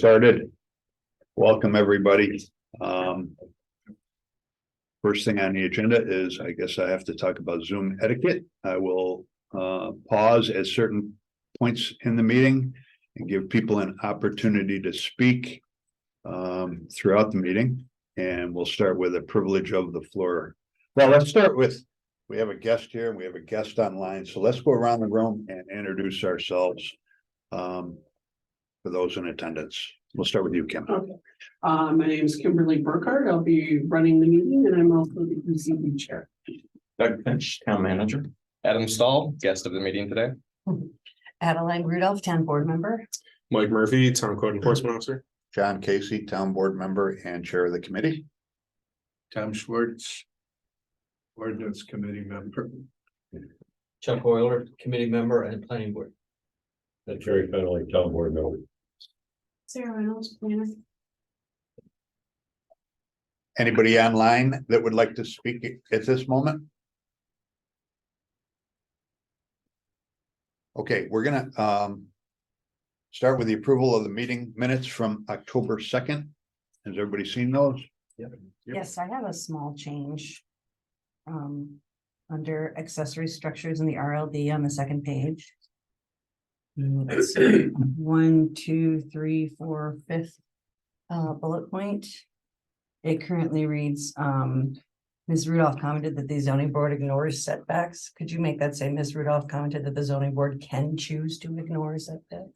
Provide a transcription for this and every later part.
Started. Welcome, everybody. First thing on the agenda is, I guess I have to talk about Zoom etiquette. I will pause at certain points in the meeting and give people an opportunity to speak throughout the meeting. And we'll start with a privilege of the floor. Well, let's start with, we have a guest here and we have a guest online. So let's go around the room and introduce ourselves. For those in attendance. We'll start with you, Kim. Okay. My name is Kimberly Burkhardt. I'll be running the meeting and I'm also the ECB chair. Doug Finch, town manager. Adam Stahl, guest of the meeting today. Adeline Rudolph, town board member. Mike Murphy, town code enforcement officer. John Casey, town board member and chair of the committee. Tom Schwartz, ordinance committee member. Chuck Euler, committee member and planning board. Jerry Fennelly, town board member. Sarah Reynolds, planner. Anybody online that would like to speak at this moment? Okay, we're gonna start with the approval of the meeting minutes from October 2nd. Has everybody seen those? Yep. Yes, I have a small change. Under accessory structures in the RLD on the second page. Let's see, 1, 2, 3, 4, 5th bullet point. It currently reads, Ms. Rudolph commented that the zoning board ignores setbacks. Could you make that say Ms. Rudolph commented that the zoning board can choose to ignore setback?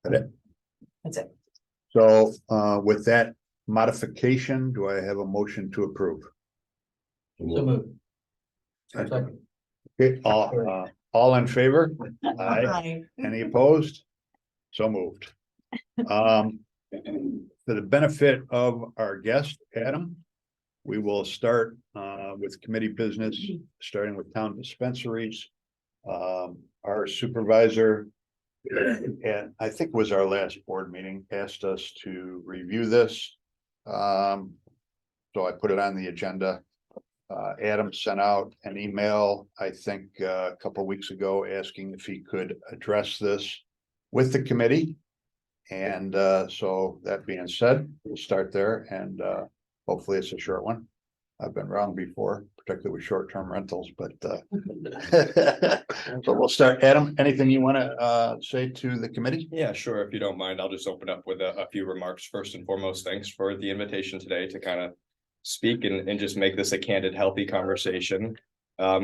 That's it. So with that modification, do I have a motion to approve? So moved. Okay, all in favor? Aye. Any opposed? So moved. For the benefit of our guest, Adam, we will start with committee business, starting with town dispensaries. Our supervisor, and I think it was our last board meeting, asked us to review this. So I put it on the agenda. Adam sent out an email, I think, a couple of weeks ago, asking if he could address this with the committee. And so that being said, we'll start there and hopefully it's a short one. I've been wrong before, particularly with short-term rentals, but so we'll start. Adam, anything you want to say to the committee? Yeah, sure. If you don't mind, I'll just open up with a few remarks. First and foremost, thanks for the invitation today to kind of speak and just make this a candid, healthy conversation.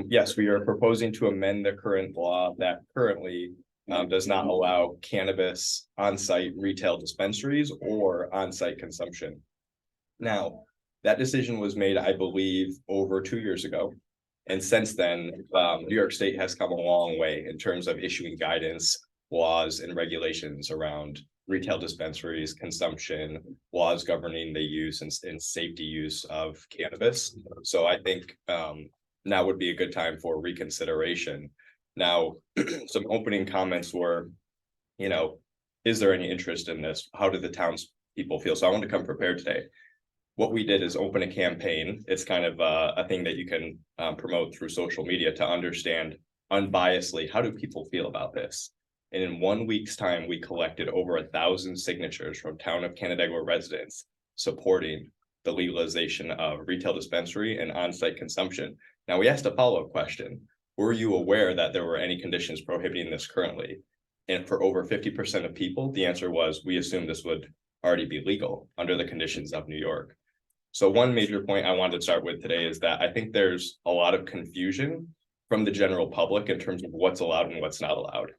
Yes, we are proposing to amend the current law that currently does not allow cannabis on-site retail dispensaries or on-site consumption. Now, that decision was made, I believe, over 2 years ago. And since then, New York State has come a long way in terms of issuing guidance, laws, and regulations around retail dispensaries, consumption, laws governing the use and safety use of cannabis. So I think now would be a good time for reconsideration. Now, some opening comments were, is there any interest in this? How do the townspeople feel? So I want to come prepared today. What we did is open a campaign. It's kind of a thing that you can promote through social media to understand unbiasedly, how do people feel about this? And in 1 week's time, we collected over 1,000 signatures from town of Canandaigua residents supporting the legalization of retail dispensary and on-site consumption. Now, we asked a follow-up question. Were you aware that there were any conditions prohibiting this currently? And for over 50% of people, the answer was, we assumed this would already be legal under the conditions of New York. So one major point I wanted to start with today is that I think there's a lot of confusion from the general public in terms of what's allowed and what's not allowed.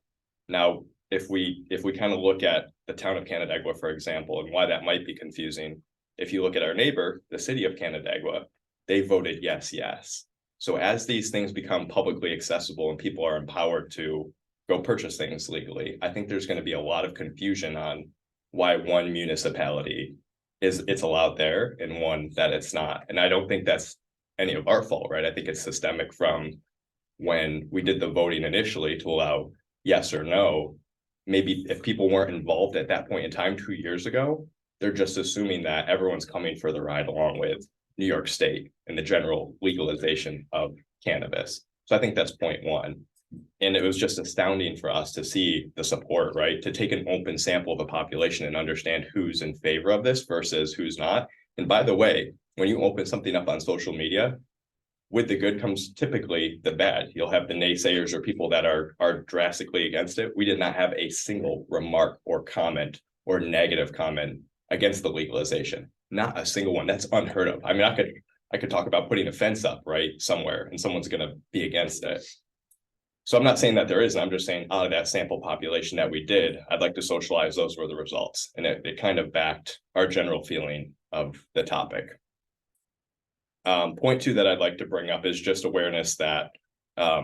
Now, if we kind of look at the town of Canandaigua, for example, and why that might be confusing, if you look at our neighbor, the city of Canandaigua, they voted yes, yes. So as these things become publicly accessible and people are empowered to go purchase things legally, I think there's going to be a lot of confusion on why one municipality it's allowed there and one that it's not. And I don't think that's any of our fault, right? I think it's systemic from when we did the voting initially to allow yes or no. Maybe if people weren't involved at that point in time 2 years ago, they're just assuming that everyone's coming for the ride along with New York State and the general legalization of cannabis. So I think that's point one. And it was just astounding for us to see the support, right? To take an open sample of the population and understand who's in favor of this versus who's not. And by the way, when you open something up on social media, with the good comes typically the bad. You'll have the naysayers or people that are drastically against it. We did not have a single remark or comment or negative comment against the legalization. Not a single one. That's unheard of. I mean, I could talk about putting a fence up right somewhere and someone's going to be against it. So I'm not saying that there isn't. I'm just saying out of that sample population that we did, I'd like to socialize those were the results. And it kind of backed our general feeling of the topic. Point two that I'd like to bring up is just awareness that a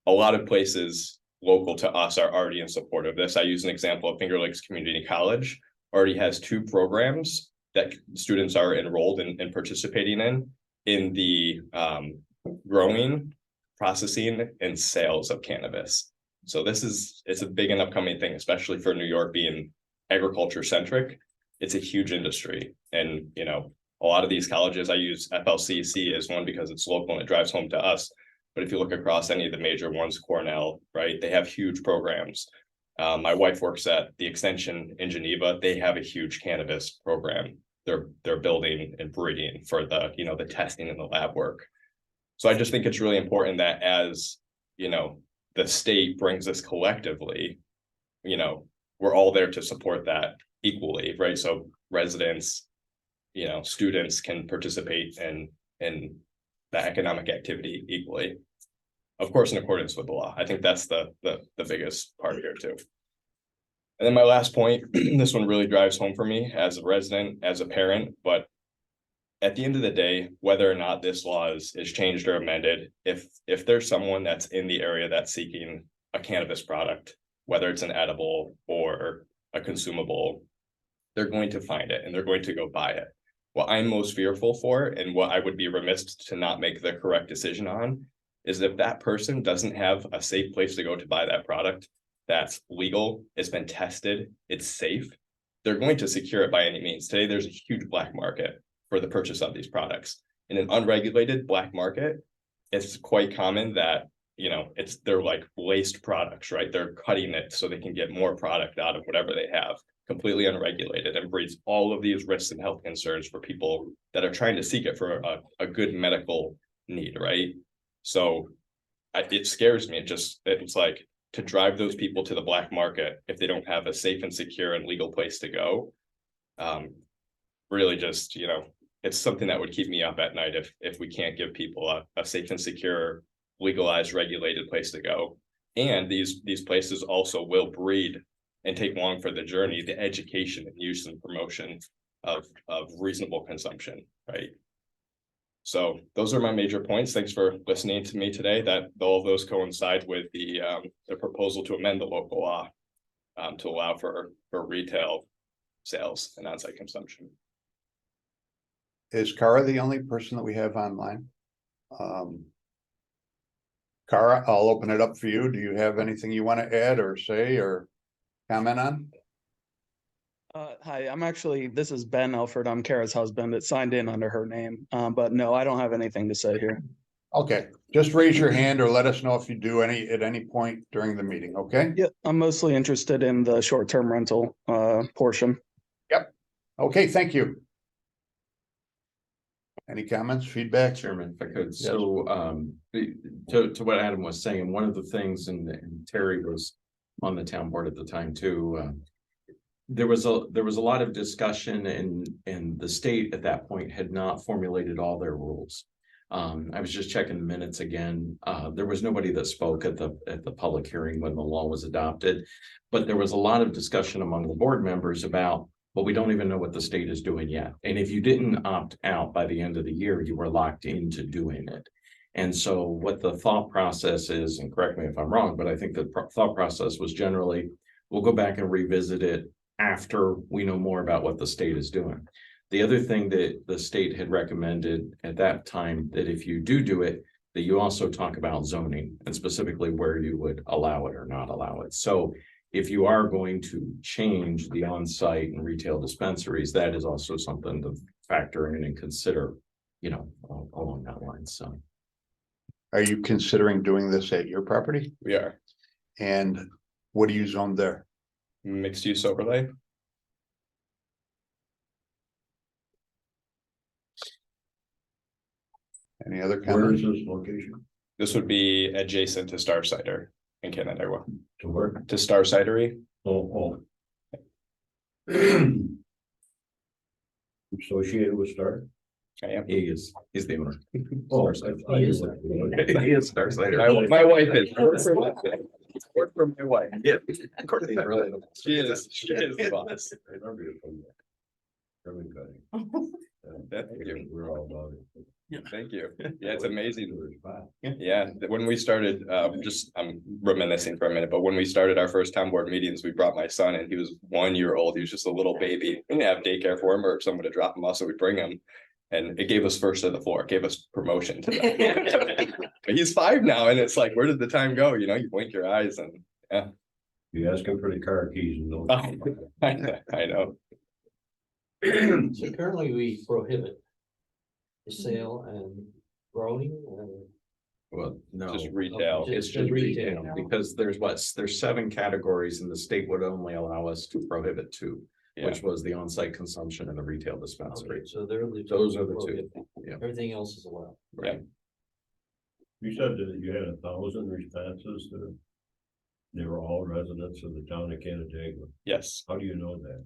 lot of places local to us are already in support of this. I use an example of Finger Lakes Community College already has 2 programs that students are enrolled in and participating in the growing, processing, and sales of cannabis. So it's a big and upcoming thing, especially for New York being agriculture centric. It's a huge industry. And, you know, a lot of these colleges, I use FLCC as one because it's local and it drives home to us. But if you look across any of the major ones, Cornell, right, they have huge programs. My wife works at the extension in Geneva. They have a huge cannabis program. They're building and breeding for the, you know, the testing and the lab work. So I just think it's really important that as, you know, the state brings this collectively, you know, we're all there to support that equally, right? So residents, you know, students can participate in the economic activity equally. Of course, in accordance with the law. I think that's the biggest part here too. And then my last point, this one really drives home for me as a resident, as a parent, but at the end of the day, whether or not this law is changed or amended, if there's someone that's in the area that's seeking a cannabis product, whether it's an edible or a consumable, they're going to find it and they're going to go buy it. What I'm most fearful for and what I would be remiss to not make the correct decision on is if that person doesn't have a safe place to go to buy that product that's legal, it's been tested, it's safe, they're going to secure it by any means. Today, there's a huge black market for the purchase of these products. In an unregulated black market, it's quite common that, you know, they're like laced products, right? They're cutting it so they can get more product out of whatever they have, completely unregulated, and breeds all of these risks and health concerns for people that are trying to seek it for a good medical need, right? So it scares me. It's like to drive those people to the black market if they don't have a safe and secure and legal place to go. Really just, you know, it's something that would keep me up at night if we can't give people a safe and secure, legalized, regulated place to go. And these places also will breed and take long for the journey, the education and use and promotion of reasonable consumption, right? So those are my major points. Thanks for listening to me today. That all of those coincide with the proposal to amend the local law to allow for retail sales and on-site consumption. Is Cara the only person that we have online? Cara, I'll open it up for you. Do you have anything you want to add or say or comment on? Hi, this is Ben Elford. I'm Kara's husband. It signed in under her name. But no, I don't have anything to say here. Okay, just raise your hand or let us know if you do at any point during the meeting, okay? Yeah, I'm mostly interested in the short-term rental portion. Yep. Okay, thank you. Any comments, feedback? Chairman, if I could, so to what Adam was saying, one of the things, and Terry was on the town board at the time too, there was a lot of discussion and the state at that point had not formulated all their rules. I was just checking the minutes again. There was nobody that spoke at the public hearing when the law was adopted, but there was a lot of discussion among the board members about, well, we don't even know what the state is doing yet. And if you didn't opt out by the end of the year, you were locked into doing it. And so what the thought process is, and correct me if I'm wrong, but I think the thought process was generally, we'll go back and revisit it after we know more about what the state is doing. The other thing that the state had recommended at that time, that if you do it, that you also talk about zoning and specifically where you would allow it or not allow it. So if you are going to change the on-site and retail dispensaries, that is also something to factor in and consider, you know, along that line. So Are you considering doing this at your property? We are And what do you zone there? mixed use overlay. Any other Where is comments? this location? This would be adjacent to Star Cider in Canada, To where? to Star Cidery. Oh. Associated with Star? I am. He's the owner. Oh, He is. He is Star Cider. My wife is. Work for my wife. Yeah, of course. He's really. She is the boss. I remember you from there. Ribbon cutting. Thank you. We're all about it. Thank you. Yeah, it's amazing. Wow. Yeah, when we started, I'm reminiscing for a minute, but when we started our first town board meetings, we brought my son and he was 1 year old. He was just a little baby. We didn't have daycare for him or someone to drop him off, so we bring him. And it gave us first to the floor, it gave us promotion to that. But he's 5 now and it's like, where did the time go? You know, you blink your eyes and, yeah. You ask him for the car keys and those. I know. So currently we prohibit the sale and growing and Well, no. Just retail. It's just retail, because there's 7 categories and the state would only allow us to prohibit 2. Yeah. Which was the on-site consumption and the retail dispensary. okay, so they're the. Those are the 2. prohibit. Yeah. Everything else is allowed. Right. You said that you had 1,000 responses that they were all residents of the town of Canandaigua. Yes. How do you know that?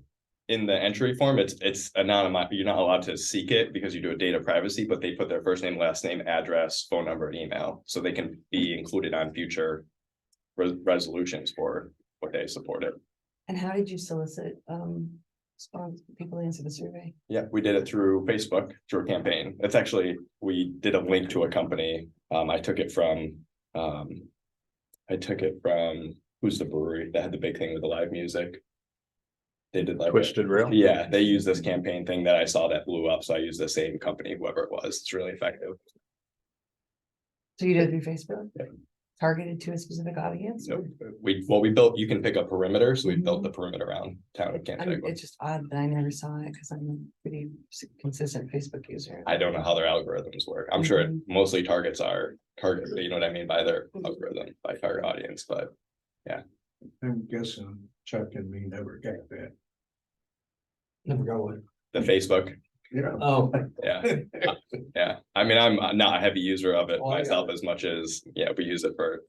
In the entry form, it's anonymous. You're not allowed to seek it because you do a data privacy, but they put their first name, last name, address, phone number, and email, so they can be included on future resolutions for what they supported. And how did you solicit, people to answer the survey? Yeah, we did it through Facebook, through a campaign. It's actually, we did a link to a company. I took it from, who's the brewery that had the big thing with the live music? They did like. Twisted Rail? Yeah, they used this campaign thing that I saw that blew up, so I used the same company, whoever it was. It's really effective. So you did it through Facebook? Yeah. Targeted to a specific audience? So we built, you can pick a perimeter, so we built the perimeter around town of I mean, Canandaigua. it's just odd that I never saw it because I'm a pretty consistent Facebook user. I don't know how their algorithms work. I'm sure it mostly targets our target, you know what I mean, by their algorithm, by target audience, but I'm guessing Chuck and me never got that. Never got one. the Facebook, Yeah. Oh, yeah. Yeah, I mean, I'm not a heavy user of it Oh, I got myself as much as, yeah, we use it for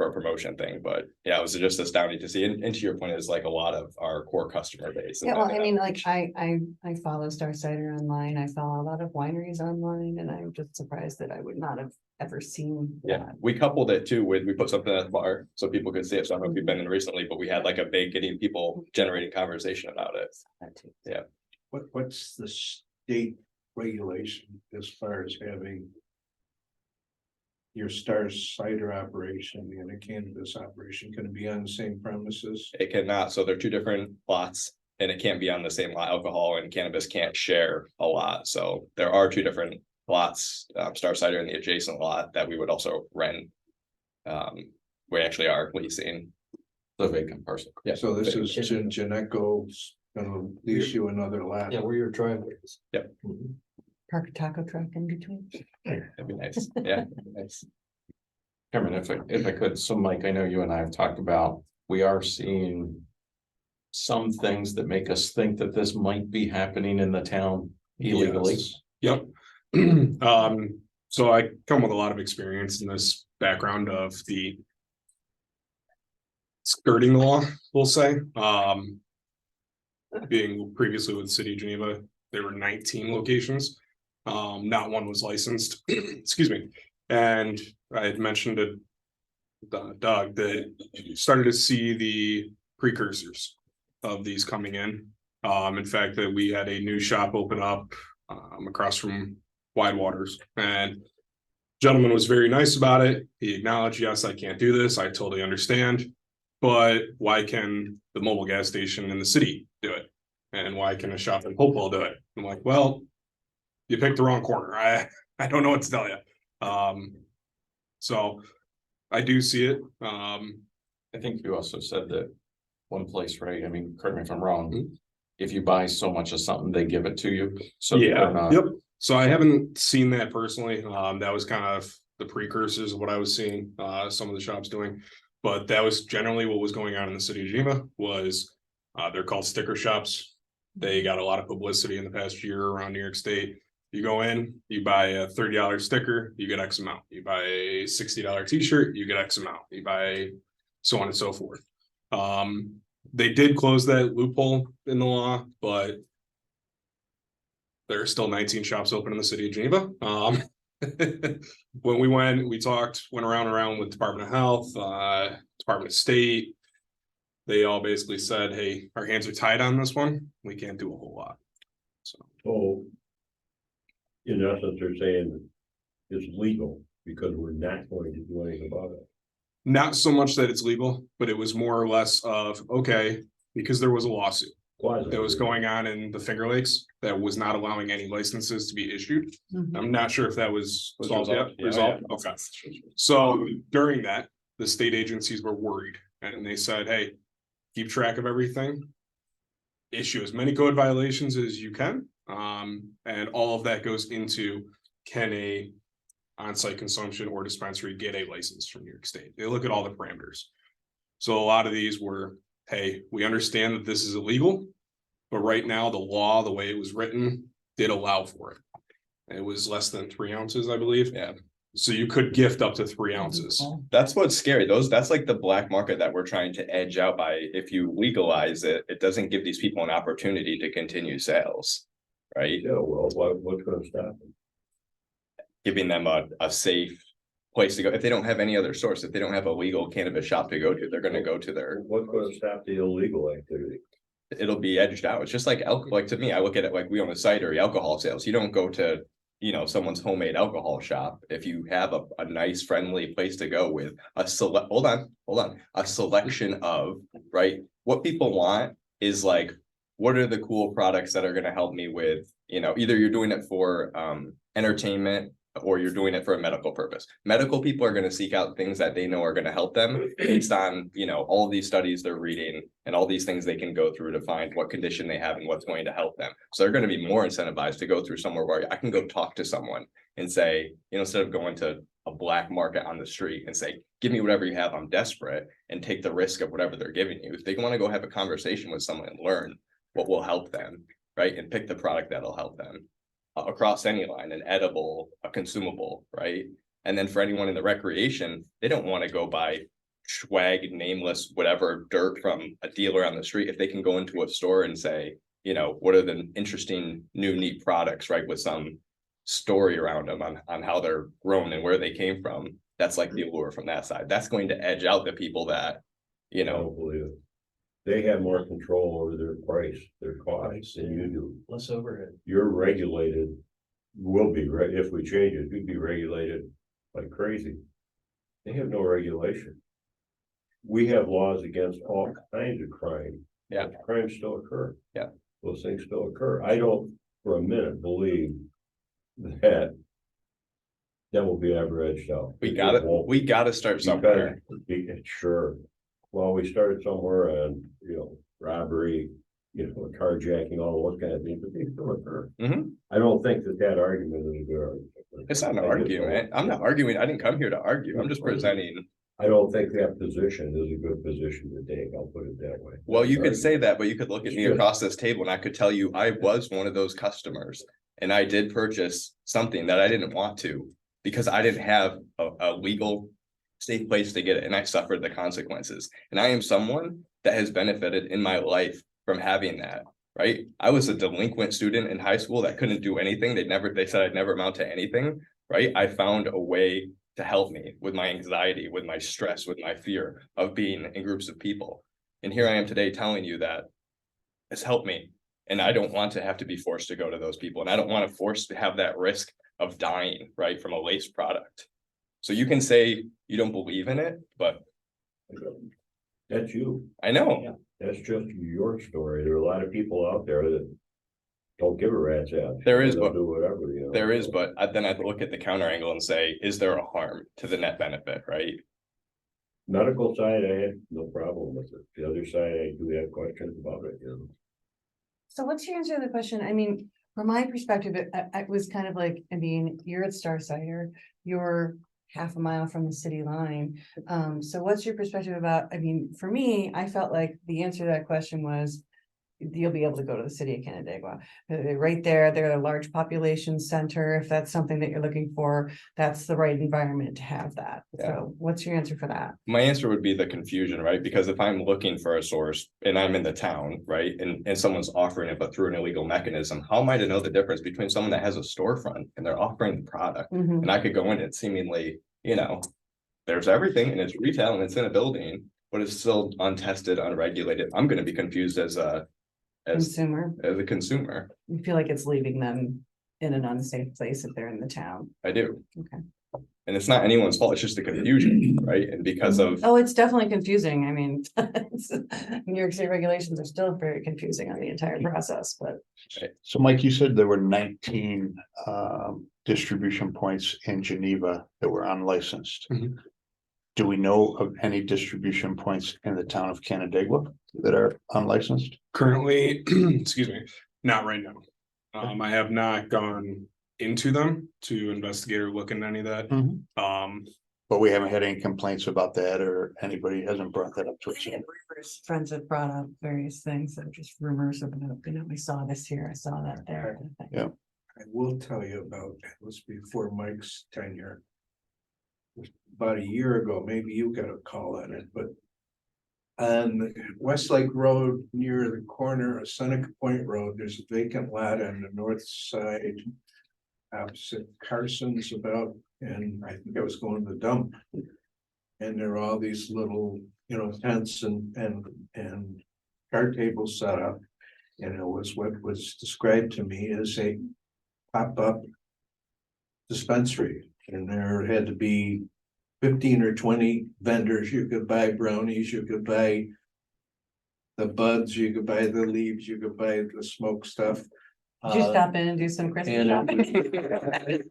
a promotion thing, but yeah, it was just astounding to see. And to your point, is like a lot of our core customer base. Yeah, well, I mean, like, I follow Star Cider online, I follow a lot of wineries online, and I'm just surprised that I would not have ever seen Yeah, that. we coupled it too with, we put something at the bar so people could see it. So I don't know if you've been in recently, but we had like a big getting people generating conversation about it. That too. What's the state regulation as far as having your Star Cider operation and a cannabis operation gonna be on the same premises? It cannot, so they're 2 different lots and it can't be on the same lot. Alcohol and cannabis can't share a lot. So there are 2 different lots, Star Cider and the adjacent lot that we would also rent. We actually are leasing. The vacant parcel. Yeah. So this is Janeco's gonna lease you another lot. yeah, where your driveway is. Yep. Mhm. Park a taco truck in between. That'd be nice. Yeah, nice. Cameron, if I could, so Mike, I know you and I have talked about, we are seeing some things that make us think that this might be happening in the town illegally. Yes. Yep. So I come with a lot of experience in this background of the skirting law, we'll say. Being previously with the city of Geneva, there were 19 locations. Not one was licensed, excuse me. And I had mentioned to Doug that you started to see the precursors of these coming in. In fact, that we had a new shop open up across from Wide Waters, and gentleman was very nice about it. He acknowledged, yes, I can't do this. I totally understand. But why can the mobile gas station in the city do it? And why can a shop in Hopewell do it? I'm like, well, you picked the wrong corner. I don't know what to tell you. So I do see it. I think you also said that one place, right? I mean, correct me if I'm wrong. Mhm. If you buy so much of something, they give it to you. So Yeah, they're not- yep. So I haven't seen that personally. That was kind of the precursors of what I was seeing, some of the shops doing. But that was generally what was going on in the city of Geneva was, they're called sticker shops. They got a lot of publicity in the past year around New York State. You go in, you buy a $30 sticker, you get X amount. You buy a $60 t-shirt, you get X amount. You buy so on and so forth. They did close that loophole in the law, but there are still 19 shops open in the city of Geneva. When we talked, went around with Department of Health, Department of State. They all basically said, hey, our hands are tied on this one. We can't do a whole lot. So in essence, they're saying it's legal because we're not going to do anything about it. Not so much that it's legal, but it was more or less of, okay, because there was a lawsuit that was going on in the Finger Lakes that was not allowing any licenses to be issued. I'm not sure if that was solved yet. Resolved? Okay. So during that, the state agencies were worried and they said, hey, keep track of everything. Issue as many code violations as you can. And all of that goes into, can a on-site consumption or dispensary get a license from New York State? They look at all the parameters. So a lot of these were, hey, we understand that this is illegal, but right now the law, the way it was written, did allow for it. It was less than 3 ounces, I believe. Yeah. So you could gift up to 3 ounces. That's what's scary. That's like the black market that we're trying to edge out by. If you legalize it, it doesn't give these people an opportunity to continue sales, right? Yeah, well, what's gonna stop them? Giving them a safe place to go. If they don't have any other source, if they don't have a legal cannabis shop to go to, they're going to go to their. What's gonna stop the illegal activity? It'll be edged out. It's just like alcohol. Like to me, I look at it like we own a cidery alcohol sales. You don't go to, someone's homemade alcohol shop. If you have a nice, friendly place to go with a a selection of, right? What people want is like, what are the cool products that are going to help me with, either you're doing it for entertainment or you're doing it for a medical purpose. Medical people are going to seek out things that they know are going to help them based on, all these studies they're reading and all these things they can go through to find what condition they have and what's going to help them. So they're going to be more incentivized to go through somewhere where I can go talk to someone and say, instead of going to a black market on the street and say, give me whatever you have, I'm desperate, and take the risk of whatever they're giving you. If they want to go have a conversation with someone and learn what will help them, right? And pick the product that'll help them. Across any line, an edible, a consumable, right? And then for anyone in the recreation, they don't want to go buy swag, nameless, whatever dirt from a dealer on the street. If they can go into a store and say, what are the interesting new neat products, right? With some story around them on how they're grown and where they came from. That's like the allure from that side. That's going to edge out the people that, I don't believe it. They have more control over their price, their costs than you do. Less overhead. You're regulated, will be, if we change it, you'd be regulated like crazy. They have no regulation. We have laws against all kinds of crime. Yeah. Crimes still occur. Yeah. Those things still occur. I don't for a minute believe that will be ever edged out. We gotta start somewhere. Sure. Well, we started somewhere and, robbery, carjacking, all those kind of things, but they still occur. I don't think that argument is a good argument. It's not an argument. I'm not arguing. I didn't come here to argue. I'm just presenting. I don't think that position is a good position to take. I'll put it that way. Well, you could say that, but you could look at me across this table and I could tell you I was one of those customers and I did purchase something that I didn't want to because I didn't have a legal safe place to get it and I suffered the consequences. And I am someone that has benefited in my life from having that, right? I was a delinquent student in high school that couldn't do anything. They said I'd never amount to anything, right? I found a way to help me with my anxiety, with my stress, with my fear of being in groups of people. And here I am today telling you that it's helped me. And I don't want to have to be forced to go to those people. And I don't want to force to have that risk of dying, right? From a laced product. So you can say you don't believe in it, but that's you. I know. Yeah. That's just your story. There are a lot of people out there that don't give a rat's ass. There is, but but do whatever, there is, but then I look at the counter angle and say, is there a harm to the net benefit, right? Medical side, I had no problem with it. The other side, I do have questions about it, So what's your answer to the question? I mean, from my perspective, it was kind of like, you're at Star Cider, you're half a mile from the city line. So what's your perspective about, I mean, for me, I felt like the answer to that question was you'll be able to go to the city of Canandaigua. Right there, they're a large population center. If that's something that you're looking for, that's the right environment to have that. Yeah. So what's your answer for that? My answer would be the confusion, right? Because if I'm looking for a source and I'm in the town, right, and someone's offering it, but through an illegal mechanism, how am I to know the difference between someone that has a storefront and they're offering the product? Mhm. And I could go in and seemingly, you know, there's everything and it's retail and it's in a building, but it's still untested, unregulated. I'm gonna be confused as a Consumer, consumer. you feel like it's leaving them in an unsafe place if they're in the town. I do. Okay. And it's not anyone's fault, it's just the confusion, right? And because of, Oh, it's definitely confusing. I mean, New York State regulations are still very confusing on the entire process, but. So Mike, you said there were 19 distribution points in Geneva that were unlicensed. Mhm. Do we know of any distribution points in the town of Canandaigua that are unlicensed? Currently, excuse me, not right now. I have not gone into them to investigate or look into any of that. But we haven't had any complaints about that, or anybody hasn't brought that up to us yet. Friends have brought up various things that are just rumors about, you know, we saw this here, I saw that there. Yeah. I will tell you about, it was before Mike's tenure. About a year ago, maybe you got a call on it, but. On Westlake Road, near the corner of Seneca Point Road, there's a vacant lot on the north side. Opposite Carson's about, and I think I was going to the dump. And there are all these little, you know, tents and card tables set up. And it was what was described to me as a pop-up dispensary, and there had to be 15 or 20 vendors. You could buy brownies, you could buy the buds, you could buy the leaves, you could buy the smoke stuff. Did you stop in and do some Christmas and shopping?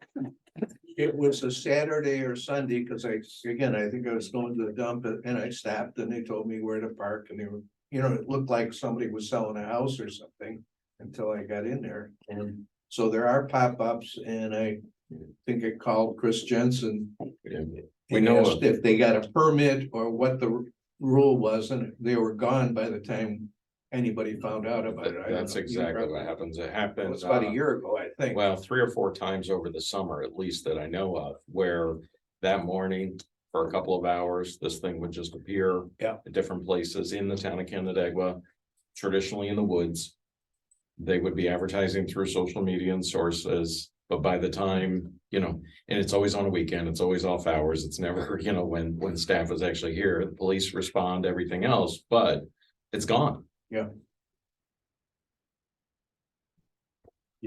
It was a Saturday or Sunday, because I think I was going to the dump, and I stopped and they told me where to park, and they were, you know, it looked like somebody was selling a house or something until I got in there. And so there are pop-ups, and I think I called Chris Jensen. We And know asked if they got a permit or what the rule was, and they were gone by the time anybody found out about it. I don't That's know. exactly what happens. It It happens. was about a year ago, I think. Well, 3 or 4 times over the summer, at least that I know of, where that morning for a couple of hours, this thing would just appear. Yeah. At different places in the town of Canandaigua, traditionally in the woods. They would be advertising through social media and sources, but by the time, you know, and it's always on a weekend, it's always off hours, it's never, you know, when staff is actually here, the police respond, everything else, but it's gone. Yeah,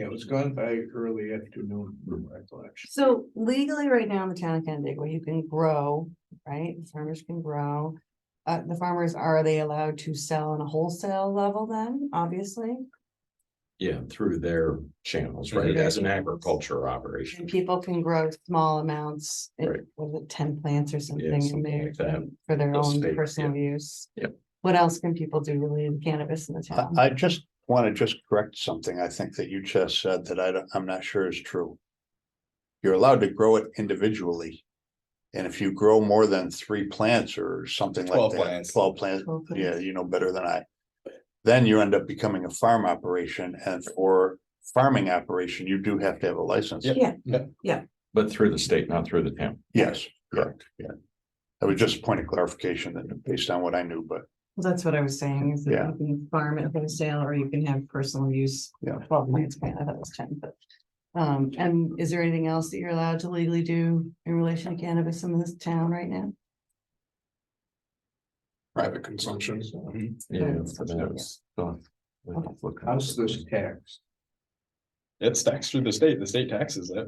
it was gone by early afternoon, from recollection. So legally, right now in the town of Canandaigua, you can grow, right? Farmers can grow. The farmers, are they allowed to sell on a wholesale level then, obviously? Yeah, through their channels, Through right, their as an channels. agriculture operation. And people can grow small amounts, Right. was it 10 plants or something in something there like that. for their They'll own stay, personal use? Yep. What else can people do related to cannabis in the town? I just want to just correct something I think that you just said that I'm not sure is true. You're allowed to grow it individually. And if you grow more than 3 plants or something like 12 that, plants. 12 plants, 12 plants. yeah, you know better than I. Then you end up becoming a farm operation, and for farming operation, you do have to have a license. Yeah. But through the state, not through the town. Yes, correct, yeah. That was just a point of clarification that based on what I knew, but Well, that's what I was saying, is that Yeah. you can farm at wholesale or you can have personal use. Yeah. 12 plants, I thought it was 10, but. And is there anything else that you're allowed to legally do in relation to cannabis in this town right now? Private consumption. Yeah. That's so what it that's- so, How's this taxed? it's taxed through the state taxes it.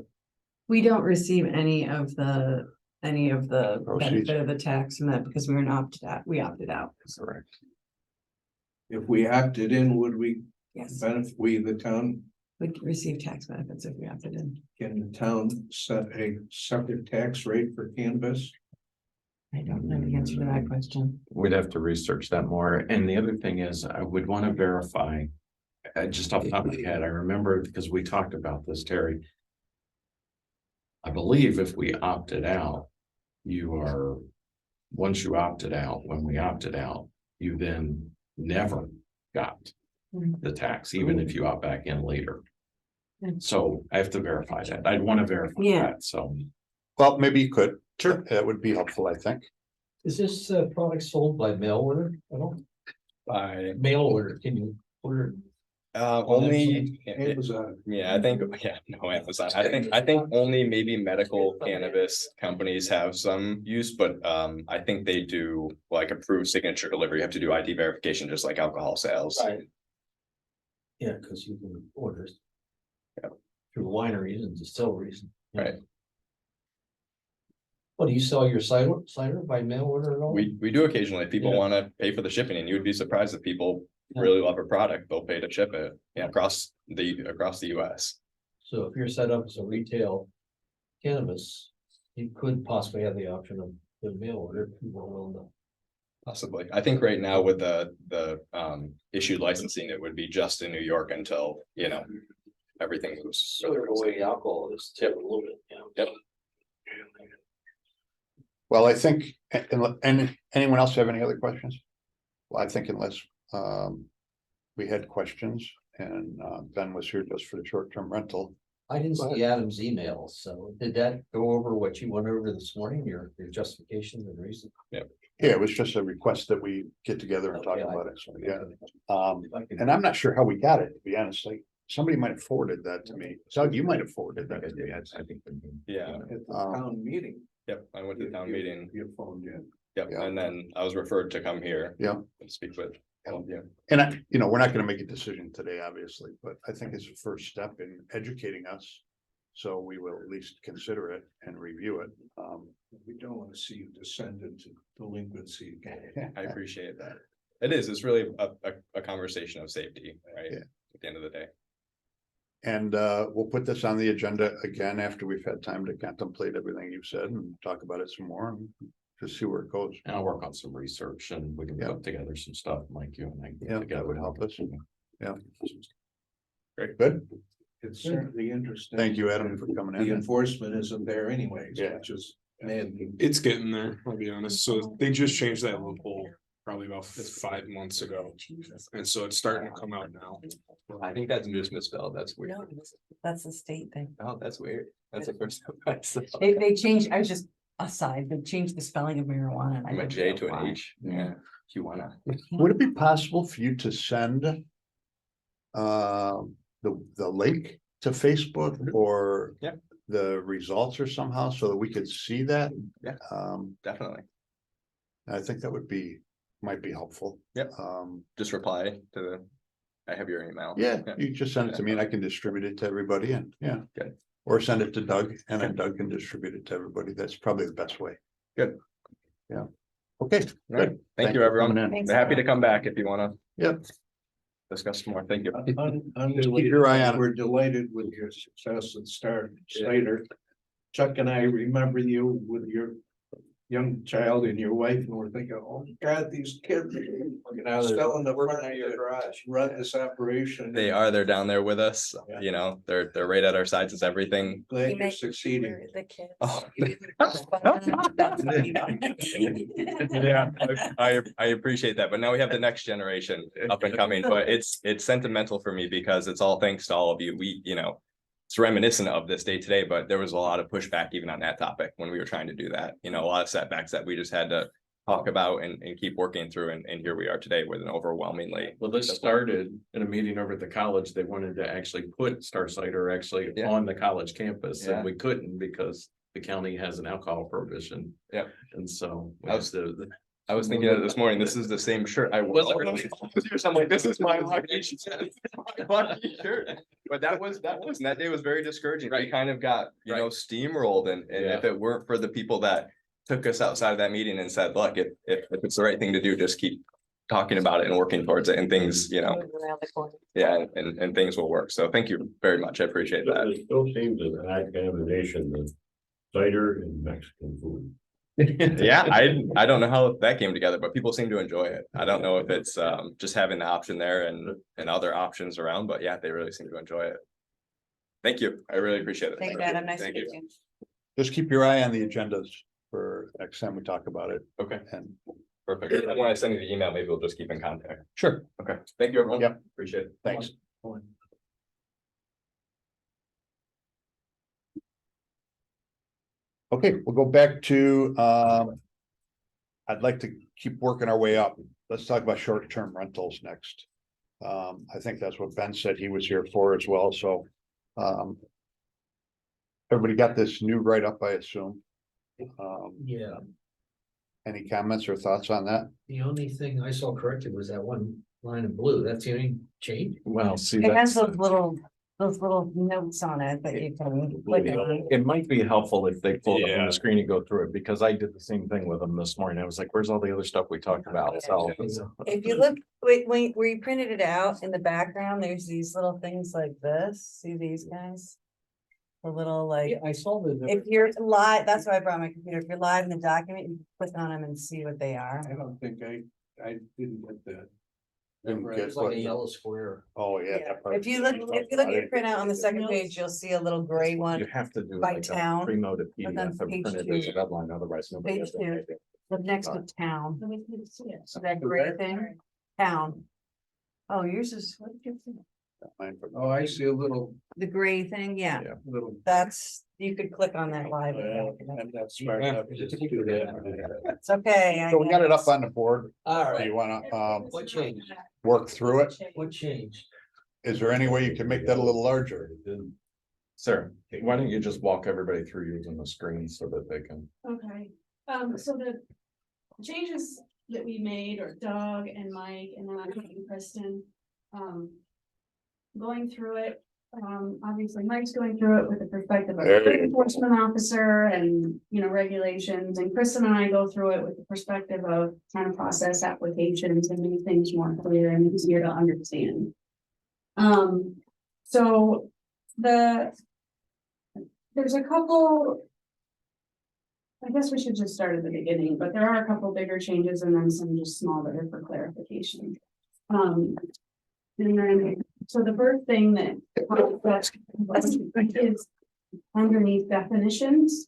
We don't receive any of the Proceeds. benefit of the tax from that because we were opted out. Correct. If we opted in, would we Yes, benefit, the town, we'd receive tax benefits if we opted in. can the town set a separate tax rate for cannabis? I don't know the answer to that question. We'd have to research that more. And the other thing is, I would want to verify. Just off the top of my head, I remember because we talked about this, Terry. I believe if we opted out, you are, once you opted out, when we opted out, you then never got the tax, even if you opt back in later. So I have to verify that. I'd want to verify Yeah. that, so. Well, maybe you could. Sure. That would be helpful, I think. Is this product sold by mail order? I don't, By, mail order, can you order? only, Amazon. yeah, I think, yeah, no, Amazon. I think only maybe medical cannabis companies have some use, but I think they do like approved signature delivery. You have to do ID verification, just like alcohol sales. Yeah, because you can order. Yeah. Through wineries and distilleries. Right. What, do you sell your cider by mail order at all? We do occasionally. If people Yeah. want to pay for the shipping, and you would be surprised if people really love a product, they'll pay to ship it, across the US. So if you're set up as a retail cannabis, you could possibly have the option of the mail order. If people are willing to. Possibly. I think right now with the issued licensing, it would be just in New York until, everything moves. So the way alcohol is tip a little bit, Yep. Well, I think, and anyone else have any other questions? Well, I think unless we had questions and Ben was here just for the short-term rental. I didn't see Adam's email, so did that go over what you went over this morning, your justification and reason? Yeah, it was just a request that we get together and talk Okay, about it, so yeah. And I'm not sure how we got it, to be honest, like, somebody might have forwarded that to me. Doug, you might have forwarded that to me. I think. Yeah, At the town meeting. yep. I went to town meeting. You phoned in. Yep, Yeah. and then I was referred to come here. Yeah. And speak with. Yeah. And we're not gonna make a decision today, obviously, but I think it's a first step in educating us. So we will at least consider it and review it. We don't want to see you descend into delinquency again. I appreciate that. It's really a conversation of safety, right? Yeah. At the end of the day. And we'll put this on the agenda again after we've had time to contemplate everything you've said and talk about it some more and just see where it goes. And I'll work on some research and we can Yeah. put together some stuff, Mike, you and I. can get Yeah, together. that would help us. Yeah. Great. Good. It's certainly interesting. Thank you, Adam, for coming The in. enforcement isn't there anyways, Yeah. which is maddening. It's getting there, I'll be honest. So they just changed that loophole probably about 5 months ago. And so it's starting to come out now. I think that's just misspelled. That's weird. No, that's the state thing. Oh, that's weird. That's the first time I saw. They changed, I was just aside, they changed the spelling of marijuana. and I From a don't J know to an why. H. Yeah. If you wanna. Would it be possible for you to send the link to Facebook or Yeah. the results or somehow so that we could see that? Yeah. Definitely. I think that might be helpful. Yep. Just reply to I have your email. Yeah, you just send it to me and I can distribute it to everybody and yeah. Good. Or send it to Doug and then Doug can distribute it to everybody. That's probably the best way. Good. Yeah. Okay, All right. good. Thank you, for everyone. coming in. Thanks. Happy to come back if you wanna Yep. discuss more. Thank you. keep your eye on it. We're delighted with your success at Star Slater. Chuck and I remember you with your young child and your wife, and we're thinking, oh my God, these kids. Still in the front of your garage, run this operation. They're down there with us, they're right at our sides as everything. Glad you're succeeding. The kids. Oh. That's funny. Yeah, I appreciate that, but now we have the next generation up and coming, but it's sentimental for me because it's all thanks to all of you. It's reminiscent of this day today, but there was a lot of pushback even on that topic when we were trying to do that, a lot of setbacks that we just had to talk about and keep working through. And here we are today with an overwhelmingly. Well, this started in a meeting over at the college. They wanted to actually put Star Cider actually on the college campus Yeah. and we couldn't because the county has an alcohol prohibition. Yeah. And so. I was thinking of it this morning, this is the same shirt I wore. I'm like, this is my lucky shirt. But that day was very discouraging. We kind of got, steamrolled and if it weren't for the people that took us outside of that meeting and said, look, if it's the right thing to do, just keep talking about it and working towards it and things, Around the corner. yeah, and things will work. So thank you very much. I appreciate that. It still seems an odd combination of cider and Mexican food. Yeah, I don't know how that came together, but people seem to enjoy it. I don't know if it's just having the option there and other options around, but yeah, they really seem to enjoy it. Thank you. I really appreciate it. Thank you, Adam. Nice to Thank meet you. you. Just keep your eye on the agendas for next time we talk about it. Okay, And perfect. And when I send you the email, maybe we'll just keep in contact. sure, Okay, thank you, everyone. Yep. Appreciate it. thanks. Okay, we'll go back to, I'd like to keep working our way up. Let's talk about short-term rentals next. I think that's what Ben said he was here for as well, so. Everybody got this new write-up, I assume. Yeah, Any comments or thoughts on that? the only thing I saw corrected was that one line of blue. That's the only change. Well, see, It has that's, those little notes on it that you can click on. it might be helpful if they pull it up on Yeah. the screen and go through it, because I did the same thing with them this morning. I was like, where's all the other stuff we talked about? So. If you look, wait, where you printed it out in the background, there's these little things like this. See these guys? The little like, Yeah, I saw the. if you're live, that's why I brought my computer. If you're live in the document, you click on them and see what they are. I don't think I didn't get that. Didn't get It's like a what- yellow square. Oh, yeah. that part. If you look at your printout on the second page, you'll see a little gray You one. have to do by like a town, pre-noted but then PDF and page print it as a 2. deadline, otherwise nobody Page has 2. anything. The next to town. So that gray thing, town. Oh, yours is, what did you say? Mine for- Oh, I see a little, The gray thing, yeah, little. that's, you could click on that live. I'm not smart enough to just do that. It's okay. I So we got it up guess. on the board. All Do right, you wanna, what changed? work through it? What changed? Is there any way you can make that a little larger? Sarah, why don't you just walk everybody through using the screen so that they can. Okay, so the changes that we made, or Doug and Mike and then I and Kristen, going through it, obviously Mike's going through it with the perspective of There a you go. enforcement officer and, you know, regulations, and Kristen and I go through it with the perspective of trying to process applications and make things more clear and easier to understand. So there's a couple. I guess we should just start at the beginning, but there are a couple bigger changes and then some just small that are for clarification. And then, so the first thing that is underneath definitions.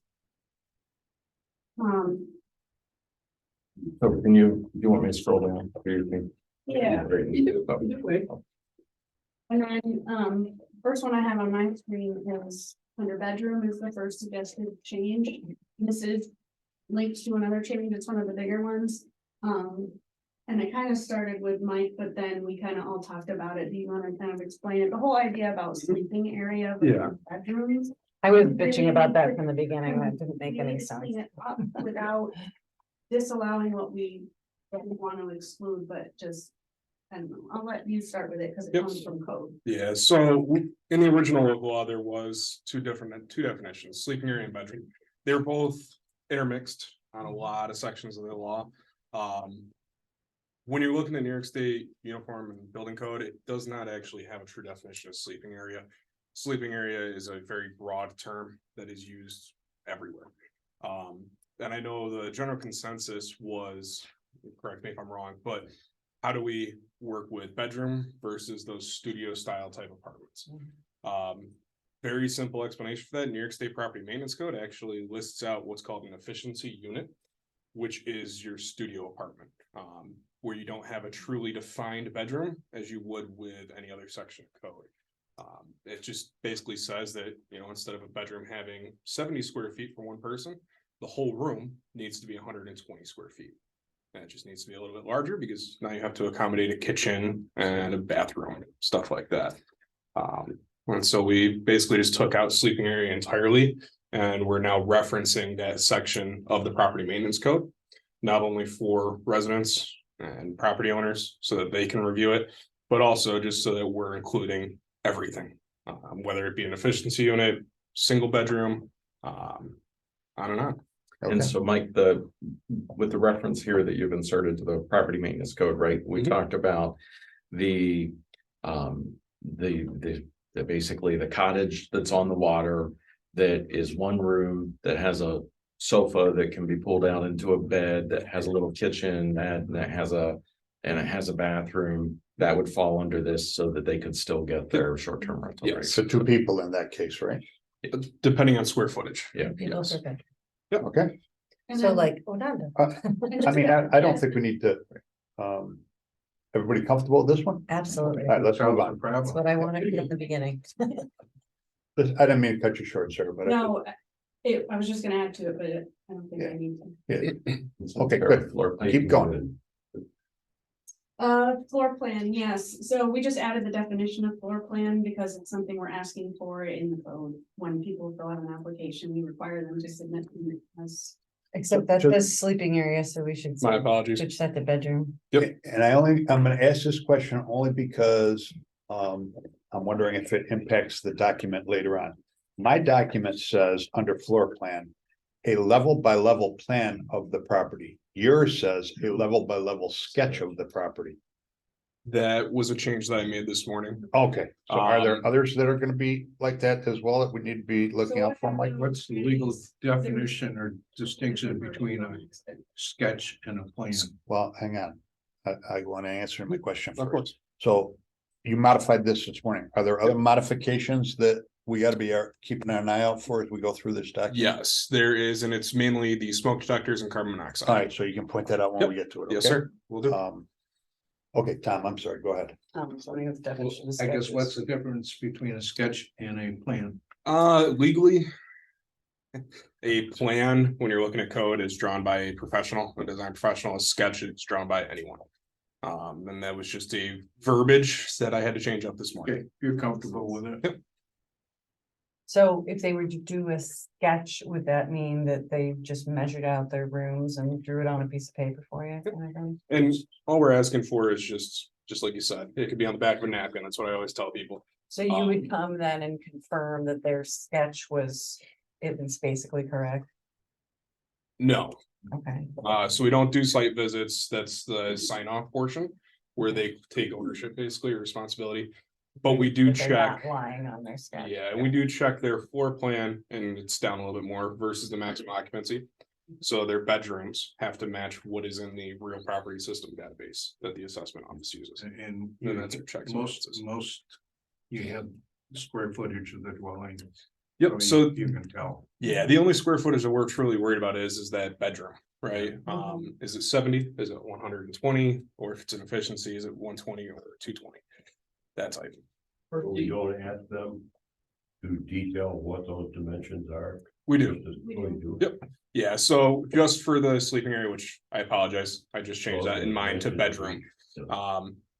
So can you, do you want me to scroll down? Yeah. Great. And then, first one I have on my screen is under bedroom is the first suggested change. This is linked to another change. It's one of the bigger ones. And it kind of started with Mike, but then we kind of all talked about it. Do you want to kind of explain it? The whole idea about sleeping area. Yeah. Bedrooms. I was bitching about that from the beginning. That didn't make any Really sense. clean it up Without disallowing what we want to exclude, but just, I don't know, I'll let you start with it because it Yep. comes from code. Yeah, so in the original local law, there was two definitions, sleeping area and bedroom. They're both intermixed on a lot of sections of the law. When you're looking at New York State Uniform and Building Code, it does not actually have a true definition of sleeping area. Sleeping area is a very broad term that is used everywhere. And I know the general consensus was, correct me if I'm wrong, but how do we work with bedroom versus those studio style type apartments? Very simple explanation for that. New York State Property Maintenance Code actually lists out what's called an efficiency unit, which is your studio apartment, where you don't have a truly defined bedroom as you would with any other section of code. It just basically says that, you know, instead of a bedroom having 70 square feet for one person, the whole room needs to be 120 square feet. And it just needs to be a little bit larger because now you have to accommodate a kitchen and a bathroom, stuff like that. And so we basically just took out sleeping area entirely, and we're now referencing that section of the property maintenance code, not only for residents and property owners so that they can review it, but also just so that we're including everything, whether it be an efficiency unit, single bedroom, on and on. And so Mike, with the reference here that you've inserted to the property maintenance code, right? We talked about the basically the cottage that's on the water that is one room that has a sofa that can be pulled out into a bed that has a little kitchen that has a bathroom that would fall under this so that they could still get their short-term rental. Yes. Right? So 2 people in that case, right? Depending on square footage. Yeah. Yeah, those are good. Okay. And So then- like, Odanda. I mean, I don't think we need to, everybody comfortable with this one? Absolutely. All right, let's move on. That's what I wanted at the beginning. I didn't mean to cut you short, sir, but. No, I was just gonna add to it, but I don't think I need to. Yeah. Okay, good. Floor plan. Keep going. Floor plan, yes, so we just added the definition of floor plan because it's something we're asking for in the code. When people fill out an application, we require them to submit them as. Except that says sleeping area, so we should. My apologies. Should set the bedroom. And I'm gonna ask this question only because, I'm wondering if it impacts the document later on. My document says under floor plan, a level by level plan of the property. Yours says a level by level sketch of the property. That was a change that I made this morning. Okay, so are there others that are gonna be like that as well that we need to be looking out for, Mike? What's the legal definition or distinction between a sketch and a plan? Well, hang on. I want to answer my question Of first. course. So you modified this morning. Are there other modifications that we gotta be keeping an eye out for as we go through this document? Yes, there is, and it's mainly the smoke detectors and carbon monoxide. All right, so you can point that out when we get to it. Yes, okay? sir. Will do. Okay, Tom, I'm sorry, go ahead. I guess what's the difference between a sketch and a plan? Legally. A plan, when you're looking at code, is drawn by a professional, a design professional. A sketch is drawn by anyone. And that was just a verbiage that I had to change up this morning. Okay, you're comfortable with it? Yep. So if they were to do a sketch, would that mean that they just measured out their rooms and drew it on a piece of paper for you? kind of thing? And all we're asking for is just like you said, it could be on the back of a napkin. That's what I always tell people. So you would come then and confirm that their sketch was, it was basically correct? No, Okay. so we don't do site visits. That's the sign off portion where they take ownership, basically, or responsibility. But we do But they're check. not lying on their sketch. Yeah, and we do check their floor plan and it's down a little bit more versus the maximum occupancy. So their bedrooms have to match what is in the real property system database that the assessment office uses. And And that's our checks. and balances. most, you have square footage of the dwelling. Yep, so You can tell. yeah, the only square footage that we're truly worried about is that bedroom, right? Is it 70? Is it 120? Or if it's an efficiency, is it 120 or 220? That type. We don't ask them to detail what those dimensions are. We do. We do. Yep. Yeah, so just for the sleeping area, which I apologize, I just changed that in mine to bedroom.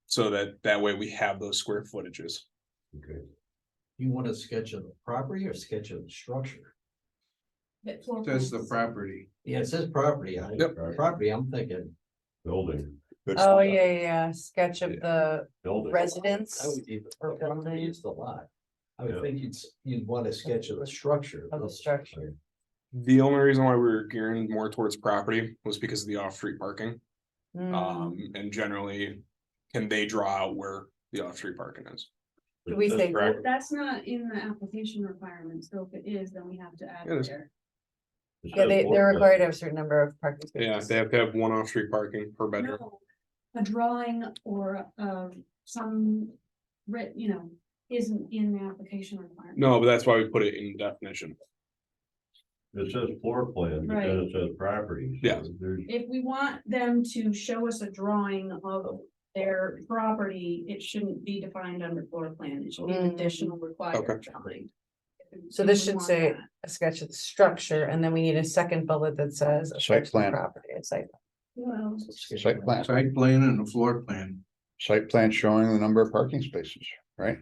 So that way we have those square footages. Okay. You want a sketch of the property or sketch of the structure? But floor Says the plans. property. Yeah, it says property. Yep. Property, I'm thinking. Building, Good Oh, stuff. yeah, sketch of the building. residence I would even. or building Use the lot. I would Yeah. think you'd want a sketch of the structure. of the structure. The only reason why we were gearing more towards property was because of the off-street parking. Mm. And generally, can they draw out where the off-street parking is? Do we say, correct. That's not in the application requirements, so if it is, then we have to add It it is. there. yeah, they're required to have a certain number of parking Yeah, spaces. they have to have one off-street parking per bedroom. No, a drawing or some isn't in the application requirement. No, but that's why we put it in definition. It says floor plan, but then it says property. So Yeah. There's, If we want them to show us a drawing of their property, it shouldn't be defined under floor plan, it should be an Mm. additional required Okay. drawing. So If this we should want say that. a sketch of the structure, and then we need a second bullet that says. a sketch of the plan. Property, a site. Well, Site plan, Site plan and a floor plan. site plan showing the number of parking spaces, right?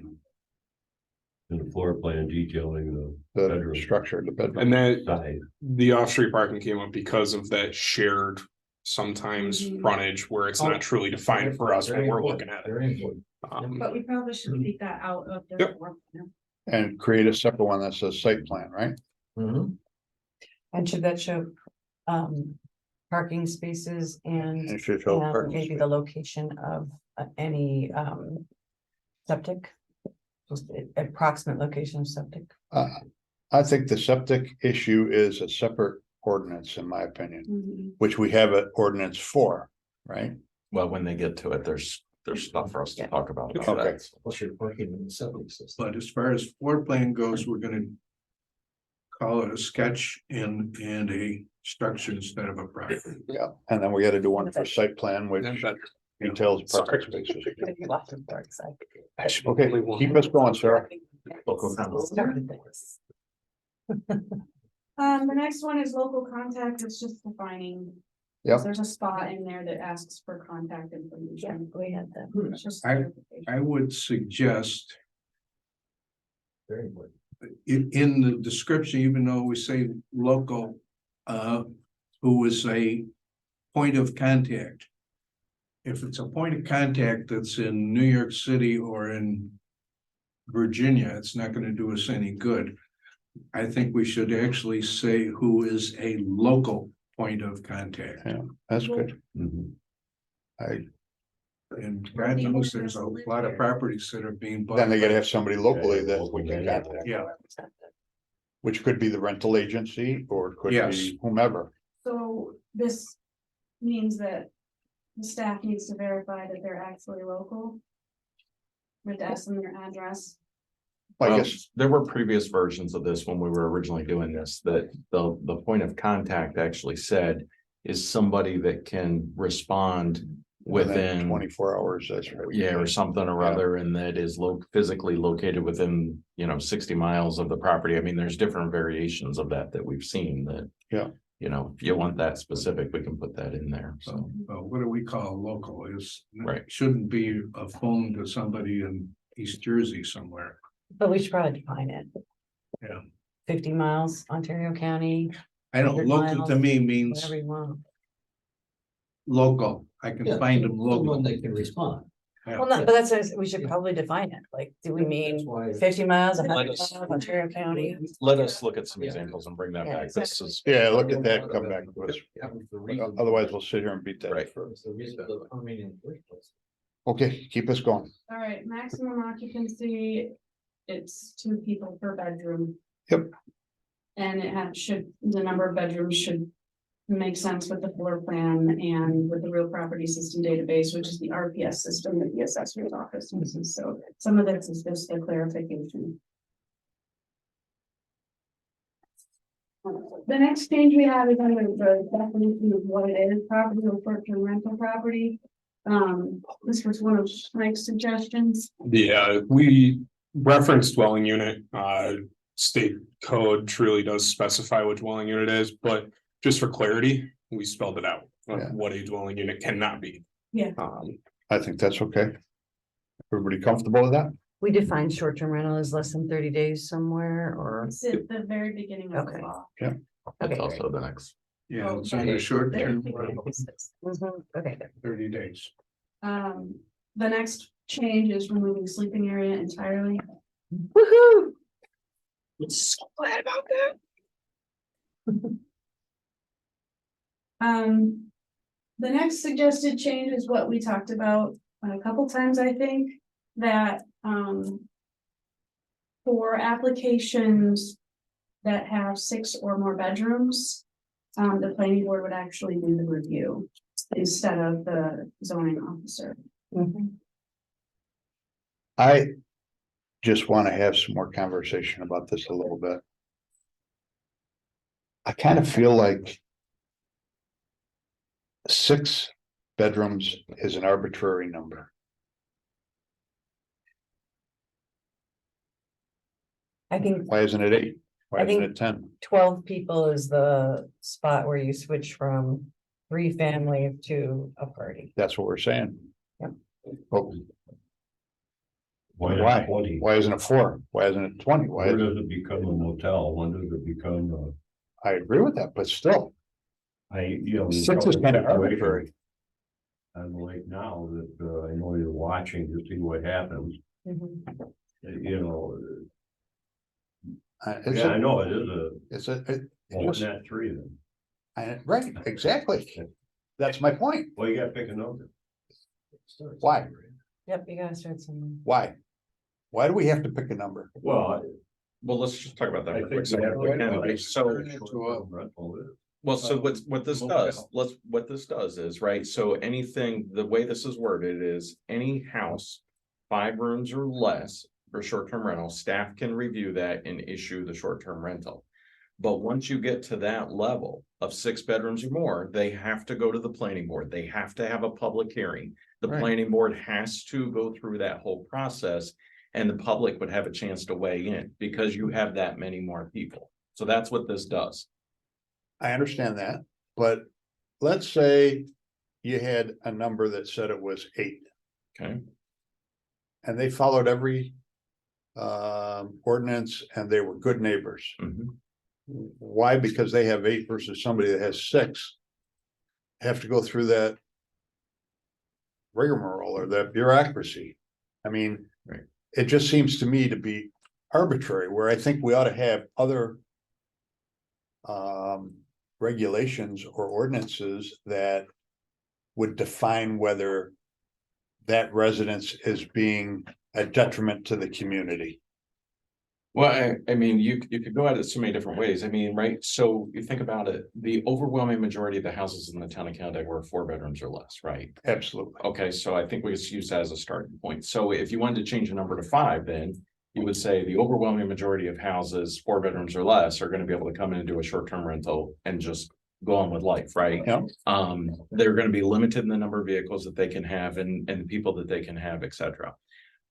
in the floor plan detailing the The bedroom structure of the bedroom. And that, size. the off-street parking came up because of that shared sometimes Mhm. frontage where it's not truly defined for us when we're looking at it. Very important. but we probably should take that out of the. Yep. floor plan. And create a separate one that says site plan, right? Mhm. And should that show, parking spaces And and, it should show parking maybe space. the location of any, septic? Just approximate location of septic. I think the septic issue is a separate ordinance, in my opinion, Mhm. which we have an ordinance for, right? Well, when they get to it, there's stuff for us to talk about. Okay. Plus you're parking in the septic system. But as far as floor plan goes, we're gonna call it a sketch and a structure instead of a private. Yeah, and then we gotta do one for site plan, which And that- details parking spaces. Lots of dark side. Okay, keep us going, Sarah. The next one is local contact, it's just defining. Yep. There's a spot in there that asks for contact Yeah, information. we had that. It's just I- clarification. I would suggest Very good. in the description, even though we say local, who is a point of contact. If it's a point of contact that's in New York City or in Virginia, it's not gonna do us any good. I think we should actually say who is a local point of contact. Yeah, that's good. And God knows there's a lot of properties that are being bought. Then they gotta have somebody locally that we can Yeah. contact, Yeah, which could be the rental agency or it could Yes. be whomever. So this means that the staff needs to verify that they're actually local. With us and their address. I Well, guess, there were previous versions of this when we were originally doing this, that the point of contact actually said is somebody that can respond within, 24 hours, that's right. yeah, or something or Yeah. other, and that is physically located within, 60 miles of the property. I mean, there's different variations of that we've seen that. Yeah. If you want that specific, we can put that in there, so. what do we call local is. Right. Shouldn't be a phone to somebody in East Jersey somewhere. But we should probably define it. Yeah. 50 miles, Ontario County, I don't, 100 local to miles, me means whatever you want. local. I can Yeah, find them someone local. they can respond. Yeah. Well, no, but we should probably define it. Like, do we That's mean why- 50 miles, 100 Let us- miles, Ontario County? Let us look at some examples and bring that Yeah, back. This is, Yeah, look at that, and come back to us. That was the reason- Otherwise, we'll sit here and beat that. Right. that was the reason for the permit in the first place. Okay, keep us going. All right, maximum occupancy, it's 2 people per bedroom. Yep. And the number of bedrooms should make sense with the floor plan and with the real property system database, which is the RPS system that the assessor's office uses. So some of this is just a clarification. The next change we have is under the definition of what it is, property or short-term rental property. This was one of Mike's suggestions. Yeah, we reference dwelling unit, state code truly does specify what dwelling unit is, but just for clarity, we spelled it out. Of Yeah. what a dwelling unit cannot be. Yeah. I think that's okay. Everybody comfortable with that? We define short-term rental as less than 30 days somewhere or. It's at the very beginning of the Okay. law. that's Okay, also the next. Yeah, it's on the short term, Mhm, okay. 30 days. The next change is removing sleeping area entirely. Woohoo! So glad about that. The next suggested change is what we talked about a couple times, I think, that, for applications that have 6 or more bedrooms, the planning board would actually do the review instead of the zoning officer. Mhm. I just want to have some more conversation about this a little bit. I kind of feel like 6 bedrooms is an arbitrary number. I think Why isn't it 8? Why I isn't think- it 10? 12 people is the spot where you switch from 3 family to a party. That's what we're saying. Yep. Oh, Why Why? not 20? why isn't it 4? Why isn't it 20? Why? Where does it become a motel? When does it become I agree with that, but still, there's 6 is couple kind of situations arbitrary. On the lake now that I know you're watching to see what happens, Mhm. you know. It's Yeah, I a, know it is a, it's a, well, it's not 3 then. right, exactly. That's my point. Well, you gotta pick a number. Why? Yep, you gotta start somewhere. Why? Why do we have to pick a number? Well, Well, let's just talk about that. I for a think quick second, if we can. we have. So, well, so what this does, what this does is, right, so anything, the way this is worded is any house. 5 rooms or less for short-term rental, staff can review that and issue the short-term rental. But once you get to that level of 6 bedrooms or more, they have to go to the planning board. They have to have a public hearing. The Right. planning board has to go through that whole process. And the public would have a chance to weigh in because you have that many more people. So that's what this does. I understand that, but let's say you had a number that said it was 8 Okay. and they followed every ordinance and they were good neighbors. Mhm. Why? Because they have 8 versus somebody that has 6 have to go through that rigmarole or that bureaucracy. I mean, Right. it just seems to me to be arbitrary, where I think we ought to have other regulations or ordinances that would define whether that residence is being a detriment to the community. Well, I mean, you could go at it so many different ways. I mean, right? So you think about it, the overwhelming majority of the houses in the town of Canandaigua were 4 bedrooms or less, right? Absolutely. Okay, so I think we just use that as a starting point. So if you wanted to change the number to 5, then you would say the overwhelming majority of houses, 4 bedrooms or less, are going to be able to come in and do a short-term rental and just go on with life, right? Yeah. They're going to be limited in the number of vehicles that they can have and the people that they can have, et cetera.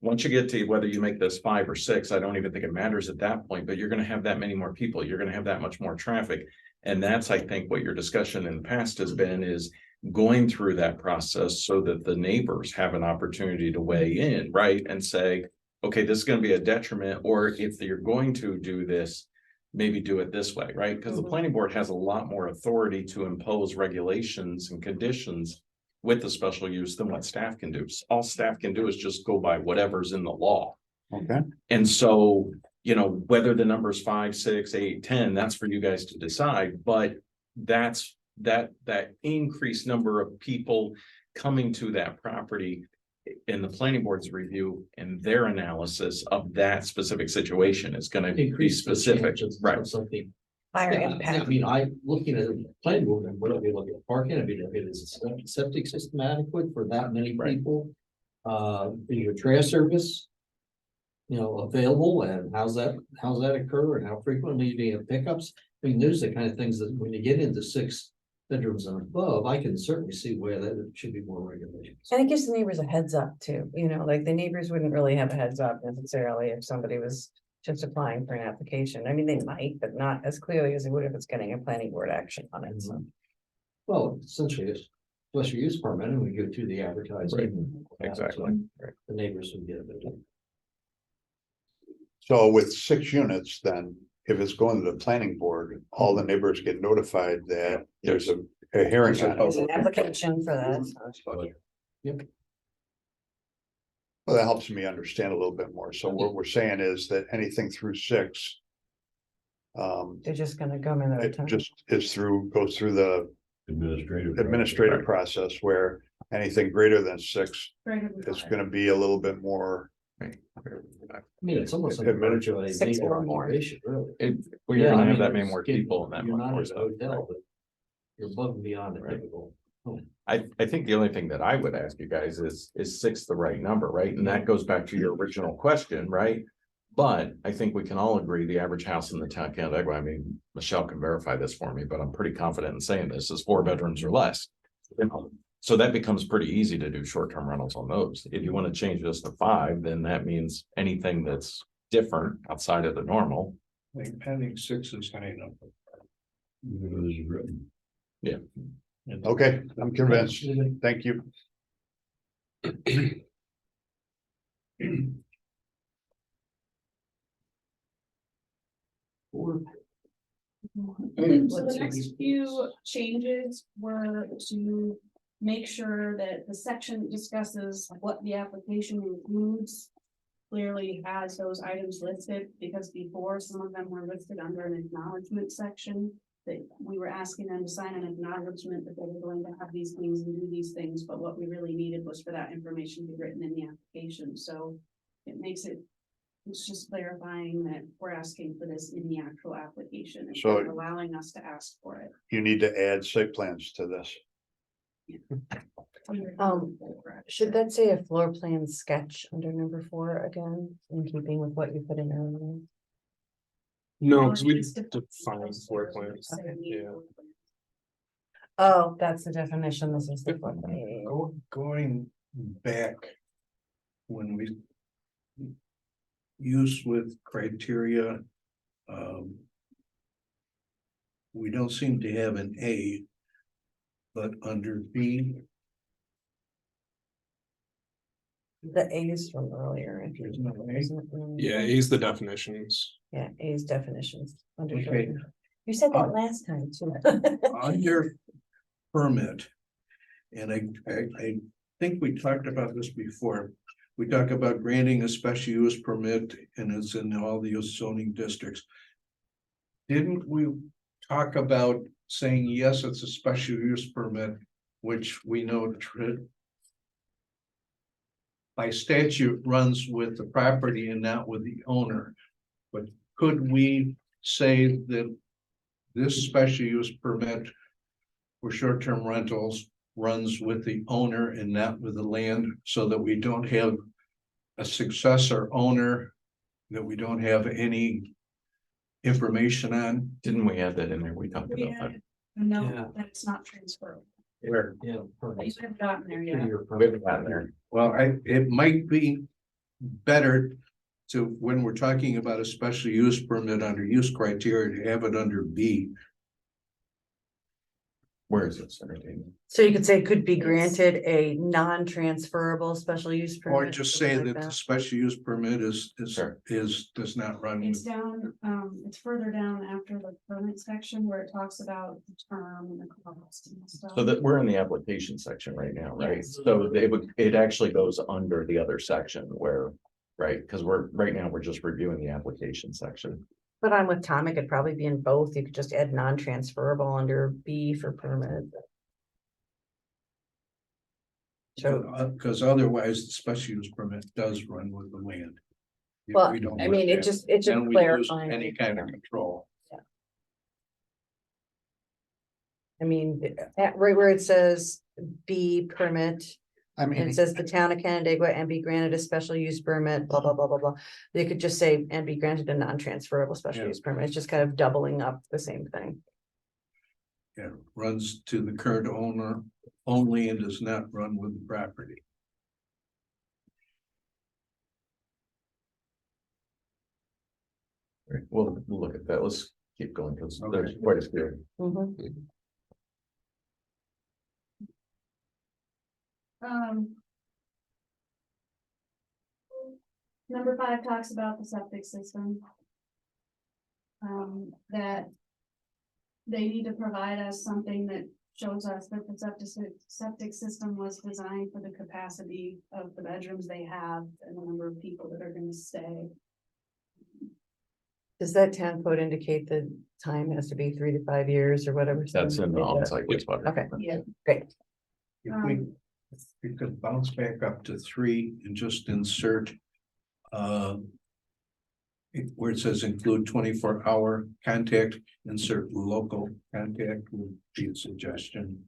Once you get to whether you make this 5 or 6, I don't even think it matters at that point, but you're going to have that many more people. You're going to have that much more traffic. And that's, I think, what your discussion in the past has been, is going through that process so that the neighbors have an opportunity to weigh in, right? And say, okay, this is going to be a detriment, or if you're going to do this, maybe do it this way, right? Because the planning board has a lot more authority to impose regulations and conditions with the special use than what staff can do. All staff can do is just go by whatever's in the law. Okay. And so, you know, whether the number is 5, 6, 8, 10, that's for you guys to decide, but that's that increased number of people coming to that property in the planning board's review and their analysis of that specific situation is going to be Increase the specific, chances right? of something. Fire Yeah, I impact. mean, I, looking at the planning board, and what I'd be looking at parking, I'd be looking at, is the septic system adequate for that many Right. people? Is your trash service, you know, available, and how's that occur, and how frequently do you have pickups? I mean, those are the kind of things that when you get into 6 bedrooms and above, I can certainly see where that should be more regulations. And it gives the neighbors a heads up too, you know, like the neighbors wouldn't really have a heads up necessarily if somebody was just applying for an application. I mean, they might, but not as clearly as they would if it's getting a planning board action on it, so. Well, essentially, it's special use permit, and we go through the advertising. Exactly. The neighbors would get it. So with 6 units, then if it's going to the planning board, all the neighbors get notified that there's a hearing on There's it. an application for that. Well, that helps me understand a little bit more. So what we're saying is that anything through 6. They're just gonna come in at a It time. just goes through the administrative process, where anything greater than 6 is gonna be a little bit more. I mean, it's almost like a verge of a 6 or neighbor more. occupation, really. Well, you're Yeah, gonna I have mean, that many it's more getting- people in that. You're much not more at a stuff. hotel, but you're above and beyond the Right. typical. I think the only thing that I would ask you guys is 6 the right number, right? And that goes back to your original question, right? But I think we can all agree the average house in the town of Canandaigua, I mean, Michelle can verify this for me, but I'm pretty confident in saying this, is 4 bedrooms or less. So that becomes pretty easy to do short-term rentals on those. If you want to change this to 5, then that means anything that's different outside of the normal. I think 6 is high enough. Yeah. Okay, I'm convinced. Thank you. So the next few changes were to make sure that the section that discusses what the application includes clearly has those items listed, because before some of them were listed under an acknowledgement section, that we were asking them to sign an acknowledgement that they were going to have these things and do these things, but what we really needed was for that information to be written in the application, so it makes it, it's just clarifying that we're asking for this in the actual application, and So- allowing us to ask for it. You need to add site plans to this. Should that say a floor plan sketch under number 4 again, in keeping with what you put in earlier? No, because we Ordinance define floor plans. Yeah. Oh, that's the definition. This is the one. Going back. When we. Use with criteria. We don't seem to have an A. But under B, The A's from earlier. If you- there's no A. isn't it from- Yeah, A's the definitions. Yeah, A's definitions. Under Okay. short- You said that last time too. Under permit. And I think we talked about this before. We talk about granting a special use permit and it's in all the zoning districts. Didn't we talk about saying, yes, it's a special use permit, which we know by statute runs with the property and not with the owner. But could we say that this special use permit for short-term rentals runs with the owner and not with the land, so that we don't have a successor owner that we don't have any information on? Didn't we add that in there? We talked We about that. had a note Yeah. that it's not transferable. Where? Yeah. We haven't gotten there yet. We haven't gotten there. Well, it might be better to, when we're talking about a special use permit under use criteria, to have it under B. Where is it, Senator Damon? So you could say could be granted a non-transferable special use permit. Or just say something that like the special use permit Sure. does not run. It's down, it's further down after the permit section where it talks about the term and the cost and stuff. So that we're in the application section right now, right? Yes. So it actually goes under the other section where, right, because right now we're just reviewing the application section. But I'm with Tom, it could probably be in both. You could just add non-transferable under B for permit. So, Because otherwise, the special use permit does run with the land. If well, we don't I mean, let it that, just then we lose clarifying. any kind of control. I mean, right where it says B permit, I and mean, it says the town of Canandaigua and be granted a special use permit, blah, blah, blah, blah, blah. They could just say and be granted a non-transferable special Yeah. use permit. It's just kind of doubling up the same thing. Yeah, runs to the current owner only and does not run with the property. Right, we'll look at that. Let's keep going because Okay. there's quite a few. Mhm. Number 5 talks about the septic system. That they need to provide us something that shows us that the septic system was designed for the capacity of the bedrooms they have and the number of people that are gonna stay. Does that town code indicate the time has to be 3 to 5 years or whatever? That's in the Yeah. on-site wastewater. Okay, Yeah. great. If we could bounce back up to 3 and just insert. Where it says include 24-hour contact, insert local contact would be a suggestion.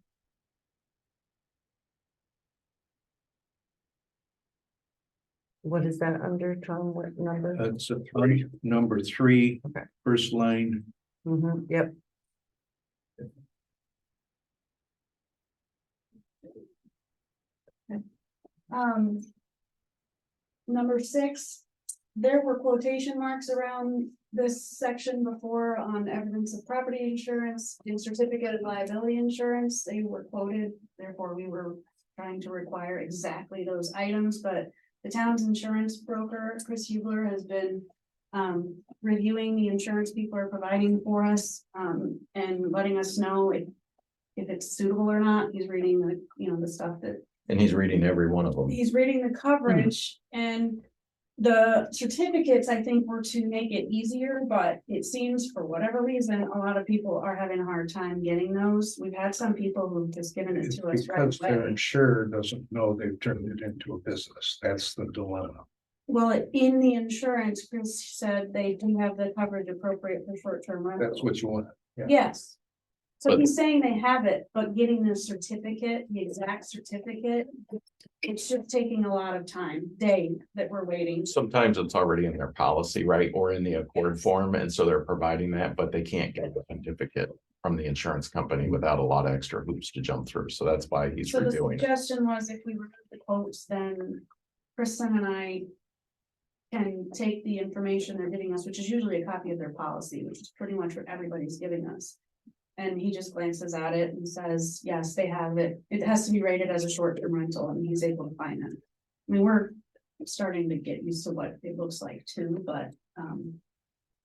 What is that under, Tom? What number? That's a 3, number 3. Okay. First line. Yep. Number 6, there were quotation marks around this section before on evidence of property insurance and certificate of liability insurance. They were quoted, therefore we were trying to require exactly those items, but the town's insurance broker, Chris Hubler, has been reviewing the insurance people are providing for us, and letting us know if it's suitable or not. He's reading the stuff that And he's reading every one of them. he's reading the coverage and the certificates, I think, were to make it easier, but it seems for whatever reason, a lot of people are having a hard time getting those. We've had some people who've just given it It's to us right because their away. insurer doesn't know they've turned it into a business. That's the dilemma. Well, in the insurance, Chris said they do have the coverage appropriate for short-term That's rentals. what you want. Yes. So But- he's saying they have it, but getting the certificate, the exact certificate, it's just taking a lot of time, day that we're waiting. Sometimes it's already in their policy, right, or in the accord form, and so they're providing that, but they can't get the certificate from the insurance company without a lot of extra hoops to jump through, so that's why he's So the redoing it. suggestion was if we remove the quotes, then Kristen and I can take the information they're giving us, which is usually a copy of their policy, which is pretty much what everybody's giving us. And he just glances at it and says, yes, they have it. It has to be rated as a short-term rental, and he's able to find it. I mean, we're starting to get used to what it looks like too, but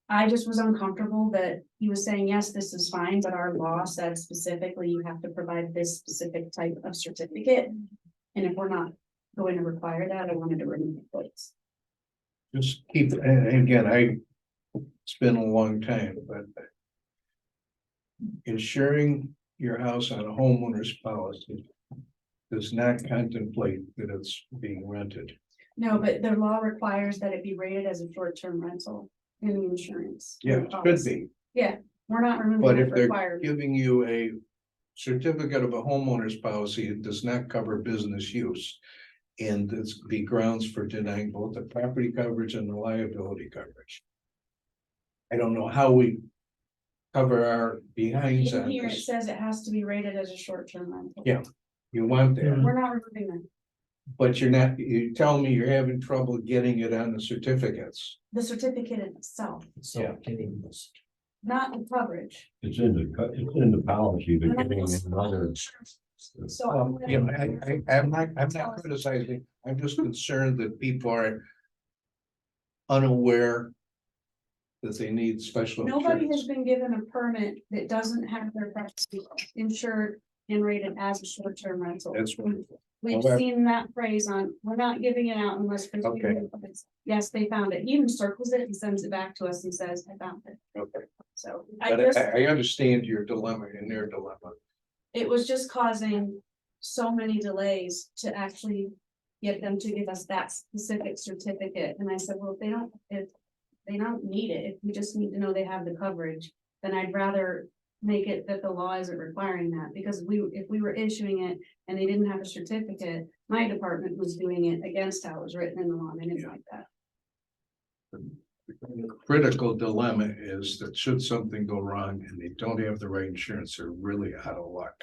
I just was uncomfortable that he was saying, yes, this is fine, but our law said specifically you have to provide this specific type of certificate. And if we're not going to require that, I wanted to remove the quotes. Just keep, and again, it's been a long time, but. Insuring your house on a homeowner's policy does not contemplate that it's being rented. No, but the law requires that it be rated as a short-term rental in the insurance. Yeah, it should be, Yeah, we're not but removing if that they're requirement. giving you a certificate of a homeowner's policy, it does not cover business use. And it's be grounds for denying both the property coverage and the liability coverage. I don't know how we cover our behinds In on here, it this. says it has to be rated as a short-term rental. Yeah. You want that, We're not removing that. but you're not, you tell me you're having trouble getting it on the certificates. The certificate itself, So getting this. not the coverage. It's in the policy, but getting another. So. I'm Yeah, gonna- I'm not criticizing, I'm just concerned that people are unaware that they need special Nobody has insurance. been given a permit that doesn't have their property insured and rated as a short-term rental. That's wonderful. We've Well, seen that phrase on, we're not giving it out unless. Okay. Yes, they found it. He even circles it and sends it back to us and says, I found it. Okay, So I but just, I understand your dilemma and their dilemma. it was just causing so many delays to actually get them to give us that specific certificate. And I said, well, if they don't need it, if we just need to know they have the coverage, then I'd rather make it that the law isn't requiring that, because if we were issuing it and they didn't have a certificate, my department was doing it against how it was written in the law, and I didn't like that. The critical dilemma is that should something go wrong and they don't have the right insurance, they're really out of luck.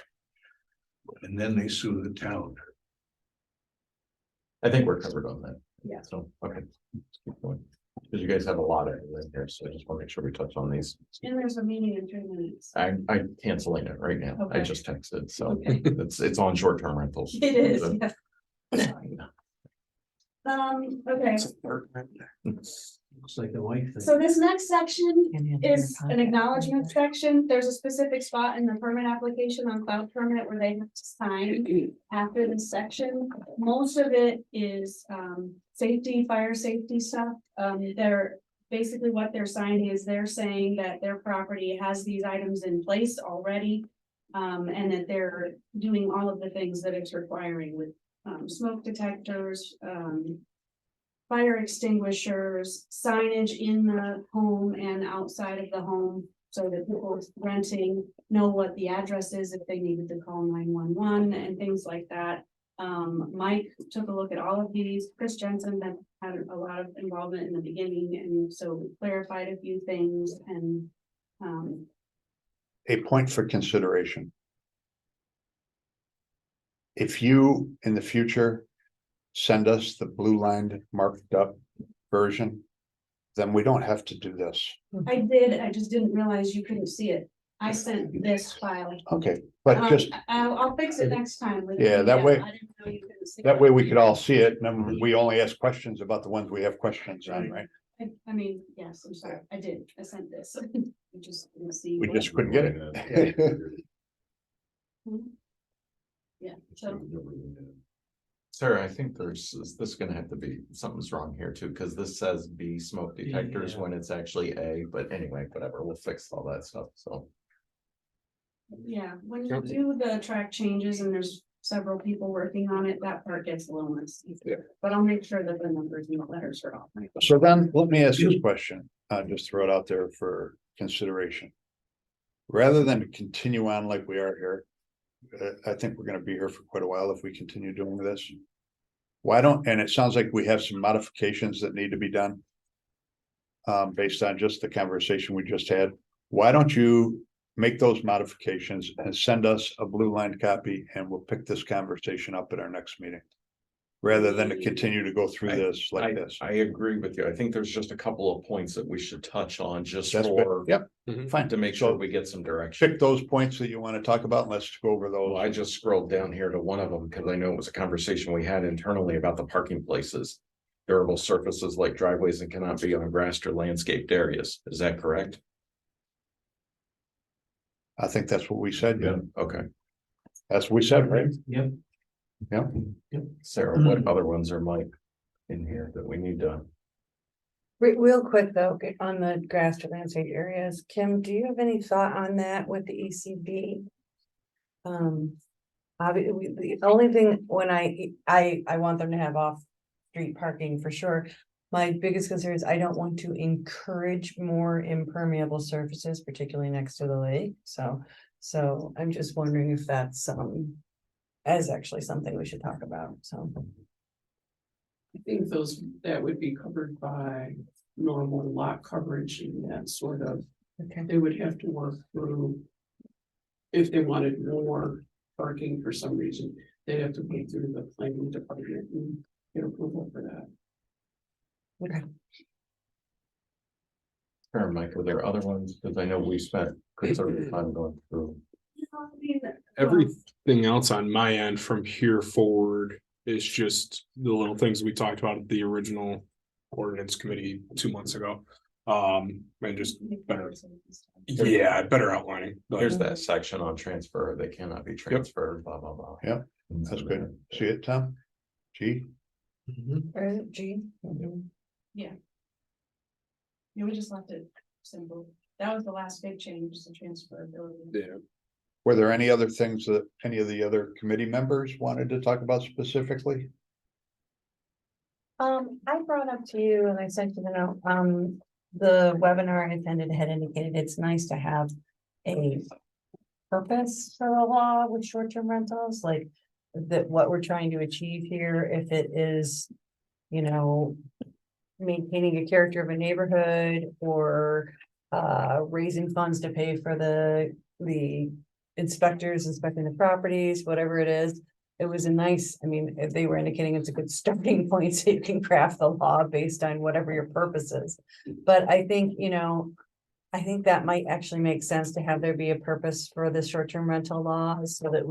And then they sue the town. I think we're covered on that. Yeah. So, okay. Let's keep going. Because you guys have a lot of it in here, so I just want to make sure we touch on these. And there's a meeting in 3 minutes. I'm canceling it right now. I Okay. just texted, so Okay. it's on short-term rentals. It is, yeah. Okay, Looks like a white thing. so this next section And you have is your an contact acknowledgement info. section. There's a specific spot in the permit application on cloud permit where they have to sign after this section. Most of it is safety, fire safety stuff. They're basically what they're signing is they're saying that their property has these items in place already. And that they're doing all of the things that it's requiring with smoke detectors, fire extinguishers, signage in the home and outside of the home, so that people renting know what the address is if they needed to call 911 and things like that. Mike took a look at all of these. Chris Jensen that had a lot of involvement in the beginning, and so clarified a few things and A point for consideration. If you, in the future, send us the blue lined marked up version, then we don't have to do this. I did, I just didn't realize you couldn't see it. I sent this file. Okay, but just I'll fix it next time. with Yeah, the that email. way- I didn't know you couldn't see that it. way we could all see it, and then we only ask questions about the ones we have questions on, right? I mean, yes, I'm sorry, I did, I sent this. You just didn't see. We what- just couldn't get it. Yeah, so, Sarah, I think this is gonna have to be, something's wrong here too, because this says B smoke detectors Yeah. when it's actually A, but anyway, whatever, we'll fix all that stuff, so. yeah, when you do the track changes and there's several people working on it, that part gets a little messy. Yeah. But I'll make sure that the numbers and the letters are all right. So then, let me ask this question, just throw it out there for consideration. rather than continue on like we are here, I think we're gonna be here for quite a while if we continue doing this. Why don't, and it sounds like we have some modifications that need to be done. Based on just the conversation we just had, why don't you make those modifications and send us a blue line copy and we'll pick this conversation up at our next meeting. Rather than to continue to go through this like this. I agree with you. I think there's just a couple of points that we should touch on just That's for, Yep, Mhm. fine. to make So sure we get some direction. pick those points that you want to talk about. And let's go over Well, I those. just scrolled down here to one of them because I know it was a conversation we had internally about the parking places. Durable surfaces like driveways and cannot be on grassed or landscaped areas. Is that correct? I think that's what we said. Yeah, Okay. that's what we said, right? Yep. Yeah. Sarah, what other ones are Mike in here that we need to? Real quick though, on the grass to landscape areas, Kim, do you have any thought on that with the ECB? The only thing when I want them to have off-street parking for sure. My biggest concern is I don't want to encourage more impermeable surfaces, particularly next to the lake, so I'm just wondering if that's as actually something we should talk about, so. I think that would be covered by normal lot coverage and that sort of, Okay. they would have to work through. If they wanted more parking for some reason, they'd have to go through the planning department and get approval for that. Okay. Or Mike, are there other ones? Because I know we spent considerable time going through. Everything else on my end from here forward is just the little things we talked about at the original ordinance committee 2 months ago. And just better, better outlining. but- Here's that section on transfer. They cannot be transferred, blah, blah, blah. Yep, that's good. See it, Tom? G? Or is it G? Yeah, we just left it simple. That was the last big change, the transferability. Yeah. Were there any other things that any of the other committee members wanted to talk about specifically? I brought up to you and I sent you the note, the webinar I attended had indicated it's nice to have a purpose for the law with short-term rentals, like that what we're trying to achieve here, if it is, maintaining a character of a neighborhood or raising funds to pay for the inspectors inspecting the properties, whatever it is. It was if they were indicating it's a good starting point, so you can craft the law based on whatever your purpose is. But I think, I think that might actually make sense to have there be a purpose for the short-term rental law so that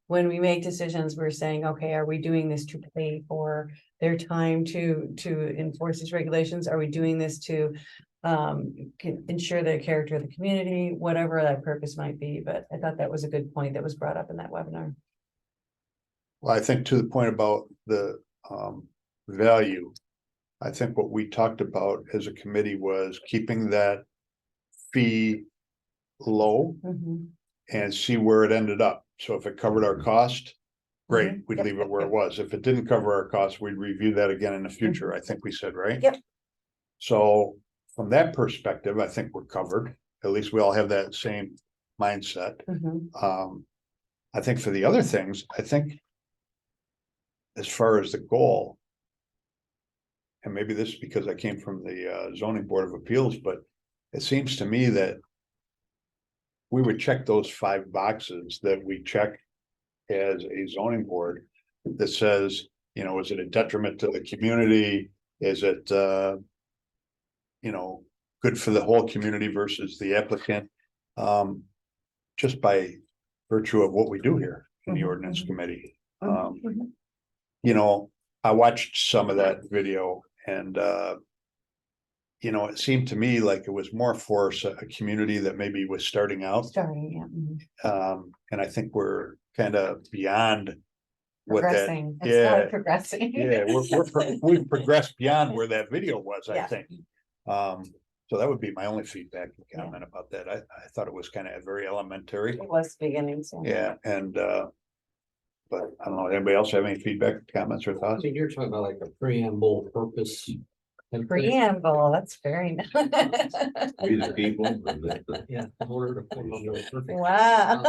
when we make decisions, we're saying, okay, are we doing this to pay for their time to enforce these regulations? Are we doing this to ensure the character of the community, whatever that purpose might be? But I thought that was a good point that was brought up in that webinar. Well, I think to the point about the value, I think what we talked about as a committee was keeping that fee low and see where it ended up. So if it covered our cost, great, we'd leave it where it was. If it didn't cover our costs, we'd review that again in the future, I think we said, right? Yep. So from that perspective, I think we're covered. At least we all have that same mindset. I think for the other things, I think as far as the goal, and maybe this is because I came from the zoning board of appeals, but it seems to me that we would check those 5 boxes that we check as a zoning board that says, is it a detriment to the community? Is it, good for the whole community versus the applicant? Just by virtue of what we do here in the ordinance committee. I watched some of that video and, it seemed to me like it was more for a community that maybe was starting out. And I think we're kind of beyond what that, Progressing. It's not progressing. yeah, we've progressed beyond where that video was, I Yeah. think. So that would be my only feedback and comment about that. I thought it was kind of very elementary. It was beginning, so. Yeah, and but I don't know, anybody else have any feedback, comments or I thoughts? mean, you're talking about like a preamble purpose And Preamble, that's very. We the people. Yeah. in order to form a perfect- Wow.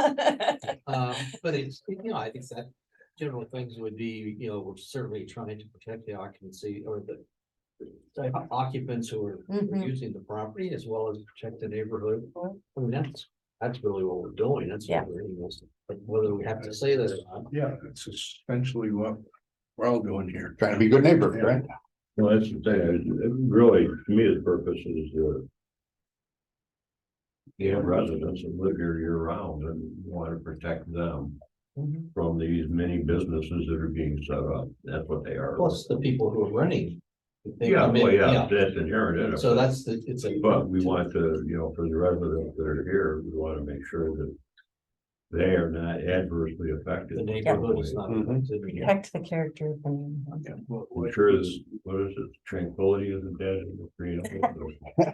But it's, I think that general things would be, we're certainly trying to protect the occupancy or the occupants who are Mhm. using the property as well as protect the neighborhood. I mean, that's really what we're doing. That's Yeah. what we're doing. But whether we have to say that or not. Yeah, it's essentially what we're all doing here. Trying to be good neighbors, right? Well, that's the thing, really, to me, the purpose is, you have residents that live here year round and you want to protect them Mhm. from these many businesses that are being set up. That's what they are. Plus the people who are renting. They Yeah, come in, well, yeah, that's inherent in it. So that's it's a. But we want to, for the residents that are here, we want to make sure that they are not adversely affected. The neighborhood is not. Mhm. affected. Protect the character of the name. I'm sure this, what is it, tranquility isn't dead in the freedom.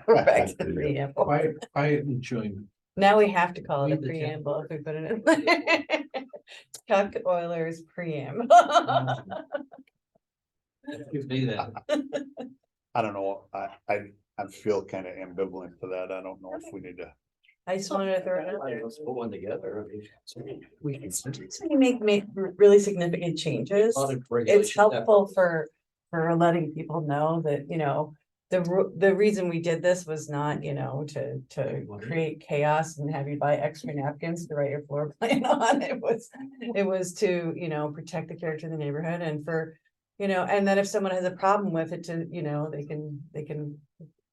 Right, the preamble. Quiet enjoyment. Now we have to call it a Read the preamble if we put it in. Chuck Euler's preamble. Give me that. I don't know, I feel kind of ambivalent to that. I don't know if we need to. I just wanted to throw it out there. Let's put one together. We can. When you make really significant changes, it's helpful for letting people know that, the reason we did this was not, to create chaos and have you buy extra napkins to write your floor plan on. It was to, protect the character of the neighborhood and for, and then if someone has a problem with it to, they can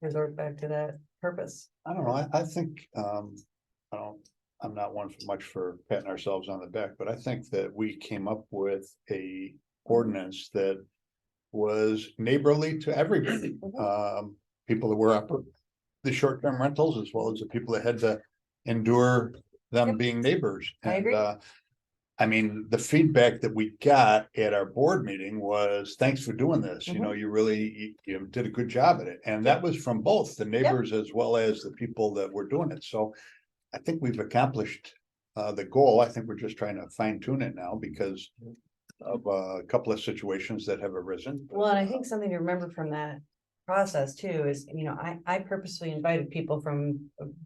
resort back to that purpose. I don't know, I think, I'm not one for much for patting ourselves on the back, but I think that we came up with a ordinance that was neighborly to everybody. People that were up the short-term rentals as well as the people that had to endure them Yep. being neighbors. I agree. And I mean, the feedback that we got at our board meeting was, thanks for doing this, you really, you did a good job at it. And that was from both the neighbors as well as the people that were doing it. So I think we've accomplished the goal. I think we're just trying to fine tune it now because of a couple of situations that have arisen. Well, and I think something to remember from that process too is, I purposely invited people from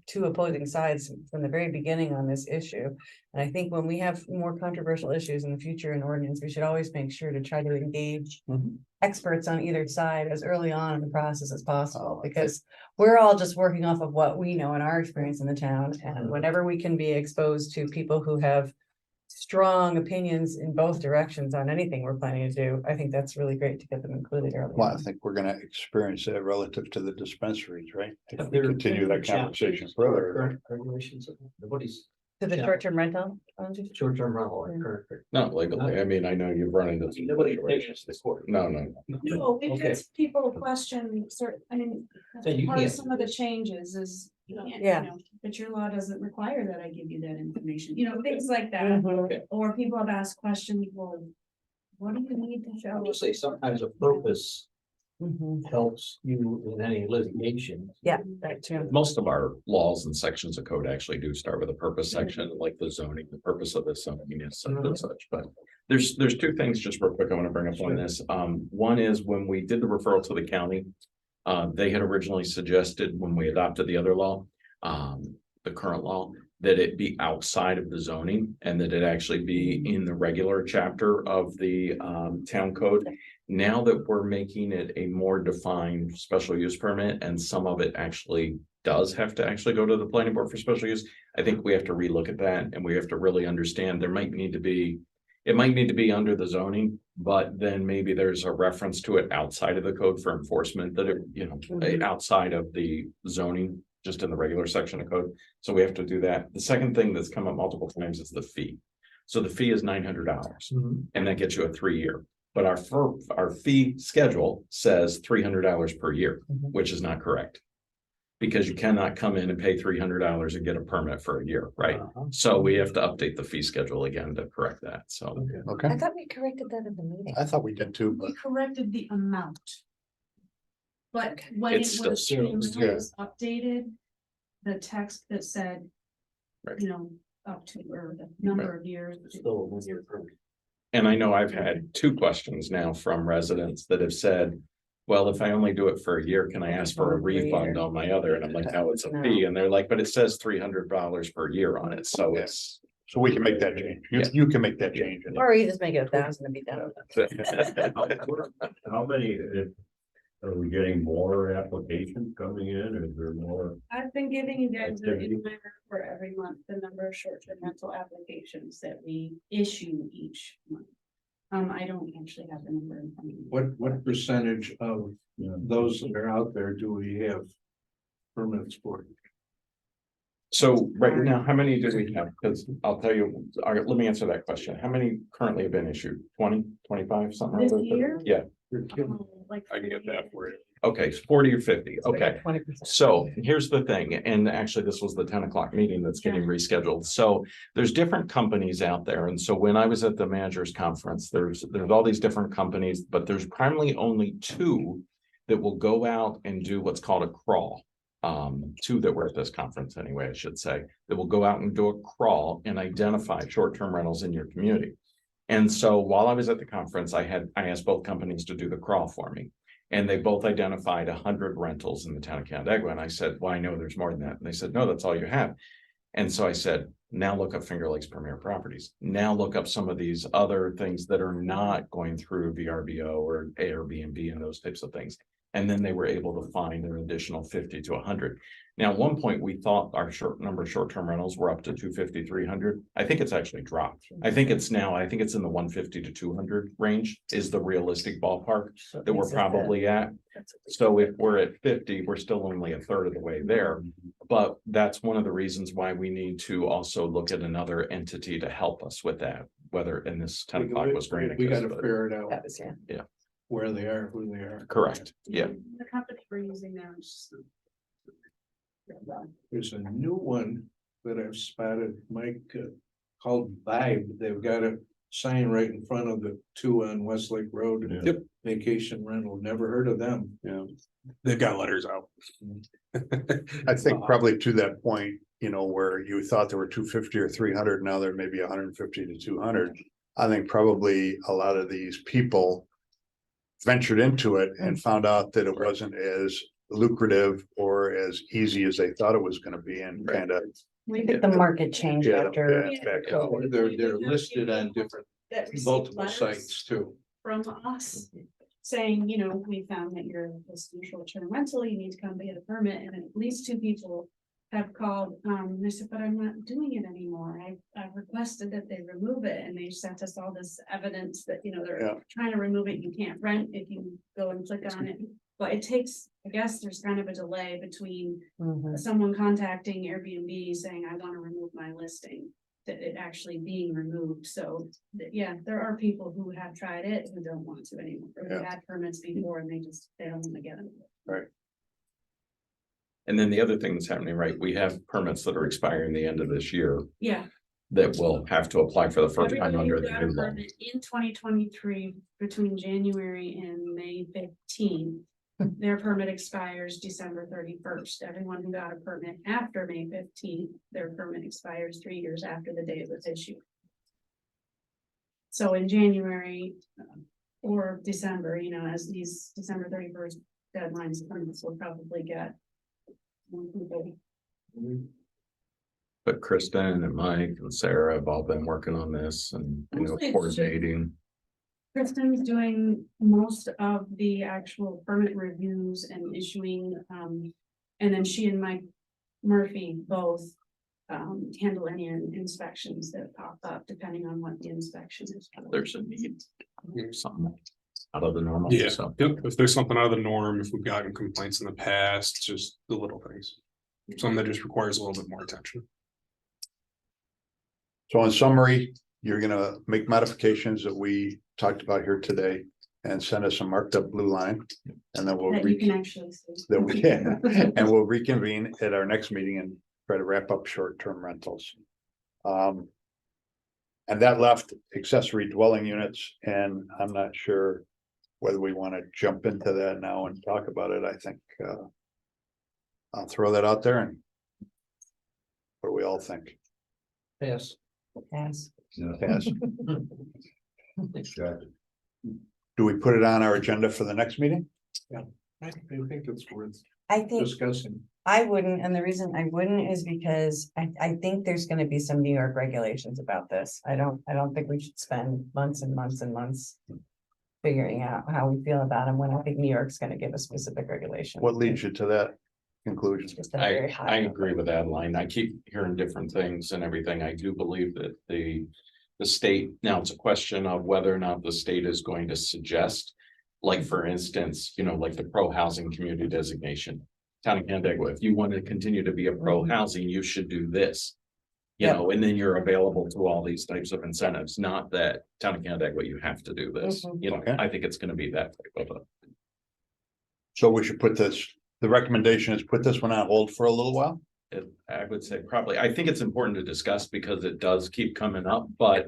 two opposing sides from the very beginning on this issue. And I think when we have more controversial issues in the future in ordinance, we should always make sure to try to engage experts on either side as early on in the process as possible, because we're all just working off of what we know in our experience in the town. And whenever we can be exposed to people who have strong opinions in both directions on anything we're planning to do, I think that's really great to get them included early. Well, I on. think we're gonna experience that relative to the dispensaries, right? If But we there- continue that there are conversation challenges to our further. Current regulations, nobody's To the Yeah. short-term rental. short-term rental. Yeah. current- Not legally, I mean, I know you've run into. some Nobody situations. takes this court. No, no, No, Okay. because people question certain, So you part of can't- some of the changes is, you can't, Yeah. but your law doesn't require that I give you that information, things like that. Mhm. Okay. Or people have asked questions, well, what do you need to I show? would say sometimes a purpose Mhm. helps you in any litigation. Yeah, that too. most of our laws and sections of code actually do start with a purpose section, like the zoning, the purpose of the zoning is such and such, but. There's two things just real quick I want to bring up on this. One is when we did the referral to the county. They had originally suggested when we adopted the other law, the current law, that it be outside of the zoning and that it actually be in the regular chapter of the town code. Now that we're making it a more defined special use permit and some of it actually does have to actually go to the planning board for special use, I think we have to relook at that and we have to really understand it might need to be under the zoning, but then maybe there's a reference to it outside of the code for enforcement that outside of the zoning, just in the regular section of code. So we have to do that. The second thing that's come up multiple times is the fee. So the fee is $900 and that gets you a 3-year. But our fee schedule says $300 per year, Mhm. which is not correct. Because you cannot come in and pay $300 and get a permit for a year, right? So we have to update the fee schedule again to correct that, so. Okay, I thought we corrected that in the meeting. I thought we did too, We but corrected the amount. But when it It's still was, zero, when yeah. it was updated, the text that said, Right. up to, or the number of years. Still a 1-year permit. And I know I've had 2 questions now from residents that have said, well, if I only do it for a year, can I ask for a refund on my other? And I'm like, no, it's a fee. And they're like, but it says $300 per year on it. So it's. So we can make that change. You can make that change. Or you just make it 1,000 and be done. How many, are we getting more applications coming in, or is there more? I've been giving you guys a Activity. reminder for every month, the number of short-term rental applications that we issue each month. I don't actually have the number in front of me. What percentage of those that are out there do we have permits for? So right now, how many do we have? Because I'll tell you, let me answer that question. How many currently have been issued? 20, 25, something? This like that? year? Yeah, Like. I can get that for you. okay, it's 40 or 50, okay. 20%. So here's the thing, and actually this was the 10 o'clock meeting that's getting rescheduled. So there's different companies out there. And so when I was at the managers conference, there's all these different companies, but there's primarily only 2 that will go out and do what's called a crawl. 2 that were at this conference anyway, I should say, that will go out and do a crawl and identify short-term rentals in your community. And so while I was at the conference, I asked both companies to do the crawl for me. And they both identified 100 rentals in the town of Canandaigua. And I said, well, I know there's more than that. And they said, no, that's all you have. And so I said, now look up Finger Lakes Premier Properties. Now look up some of these other things that are not going through VRBO or Airbnb and those types of things. And then they were able to find an additional 50 to 100. Now, at one point, we thought our number of short-term rentals were up to 250, 300. I think it's actually dropped. I think it's in the 150 to 200 range is the realistic ballpark that we're probably at. So if we're at 50, we're still only a third of the way there. But that's one of the reasons why we need to also look at another entity to help us with that, whether in this 10 o'clock was granted. We gotta figure it out. That was, yeah. Where they are, who they are. Correct, yeah. The company we're using now is. There's a new one that I've spotted, Mike, called Vibe. They've got a sign right in front of the 2 on Westlake Road. Yep. Vacation rental, never heard of them. Yeah, they've got letters out. I think probably to that point, where you thought there were 250 or 300, now there may be 150 to 200. I think probably a lot of these people ventured into it and found out that it wasn't as lucrative or as easy as they thought it was going to be, and kind of. I think the market changed after. They're listed on different, That received multiple letters sites too. From us, saying, we found that you're listed short-term rental, you need to come get a permit, and at least 2 people have called, they said, but I'm not doing it anymore. I've requested that they remove it, and they sent us all this evidence that, they're trying to remove it. You can't rent if you go and click on it. But it takes, I guess there's kind of a delay between someone contacting Airbnb saying, I want to remove my listing, to it actually being removed. So, yeah, there are people who have tried it who don't want to anymore. Or who had permits before and they don't want to get them. Right. And then the other thing that's happening, right, we have permits that are expiring the end of this year Yeah. that will have to apply for the first time Everybody under who the got a new law. permit in 2023, between January and May 15th, their permit expires December 31st. Everyone who got a permit after May 15th, their permit expires 3 years after the day it was issued. So in January or December, as these December 31st deadlines permits will probably get more people. But Kristen and Mike and Sarah have all been working on this and Mostly it's coordinating. Kristen's doing most of the actual permit reviews and issuing, and then she and Mike Murphy both handle any inspections that pop up, depending on what the inspection is. There's a need, something out of the normal. Yeah, So yep. If there's something out of the norm, if we've gotten complaints in the past, just the little things. Something that just requires a little bit more attention. So in summary, you're gonna make modifications that we talked about here today and send us a marked up blue line. And then we'll That you can actually see. that we can, and we'll reconvene at our next meeting and try to wrap up short-term rentals. And that left accessory dwelling units, and I'm not sure whether we want to jump into that now and talk about it. I think I'll throw that out there, and what do we all think? Yes. Yes. Yes. Do we put it on our agenda for the next meeting? I think it's worth I think discussing. I wouldn't, and the reason I wouldn't is because I think there's gonna be some New York regulations about this. I don't think we should spend months and months and months figuring out how we feel about them when I think New York's gonna give a specific regulation. What leads you to that conclusion? It's just a very I high. agree with Adeline. I keep hearing different things and everything. I do believe that the state, now it's a question of whether or not the state is going to suggest, like, for instance, like the pro-housing community designation. Town of Canandaigua, if you want to continue to be a pro-housing, you should do this. And then you're available to all these types of incentives, not that Town of Canandaigua, you have to do this. Okay. I think it's gonna be that type of a. So we should put this, the recommendation is put this one on hold for a little while? I would say probably, I think it's important to discuss because it does keep coming up, but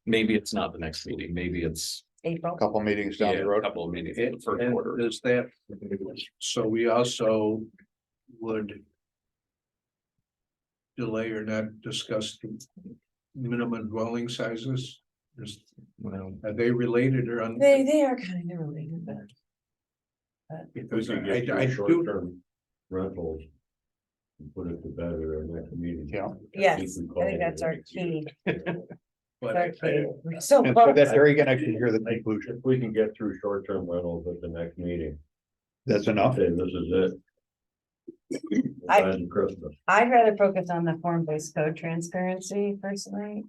maybe it's not the next meeting, maybe it's April. A couple meetings down a the road. couple of meetings in the first And quarter. is that, so we also would delay or not discuss the minimum dwelling sizes? Are they related or? They are kind of related, but Because We could get I through do, short-term rentals. And put it to bed at our next meeting. Yeah. yes, I think that's our key. but Our key. We're so And so close. that Terry can actually hear the conclusion. If we can get through short-term rentals at the next meeting, That's enough. then this is it. I- By Christmas. I'd rather focus on the form-based code transparency personally.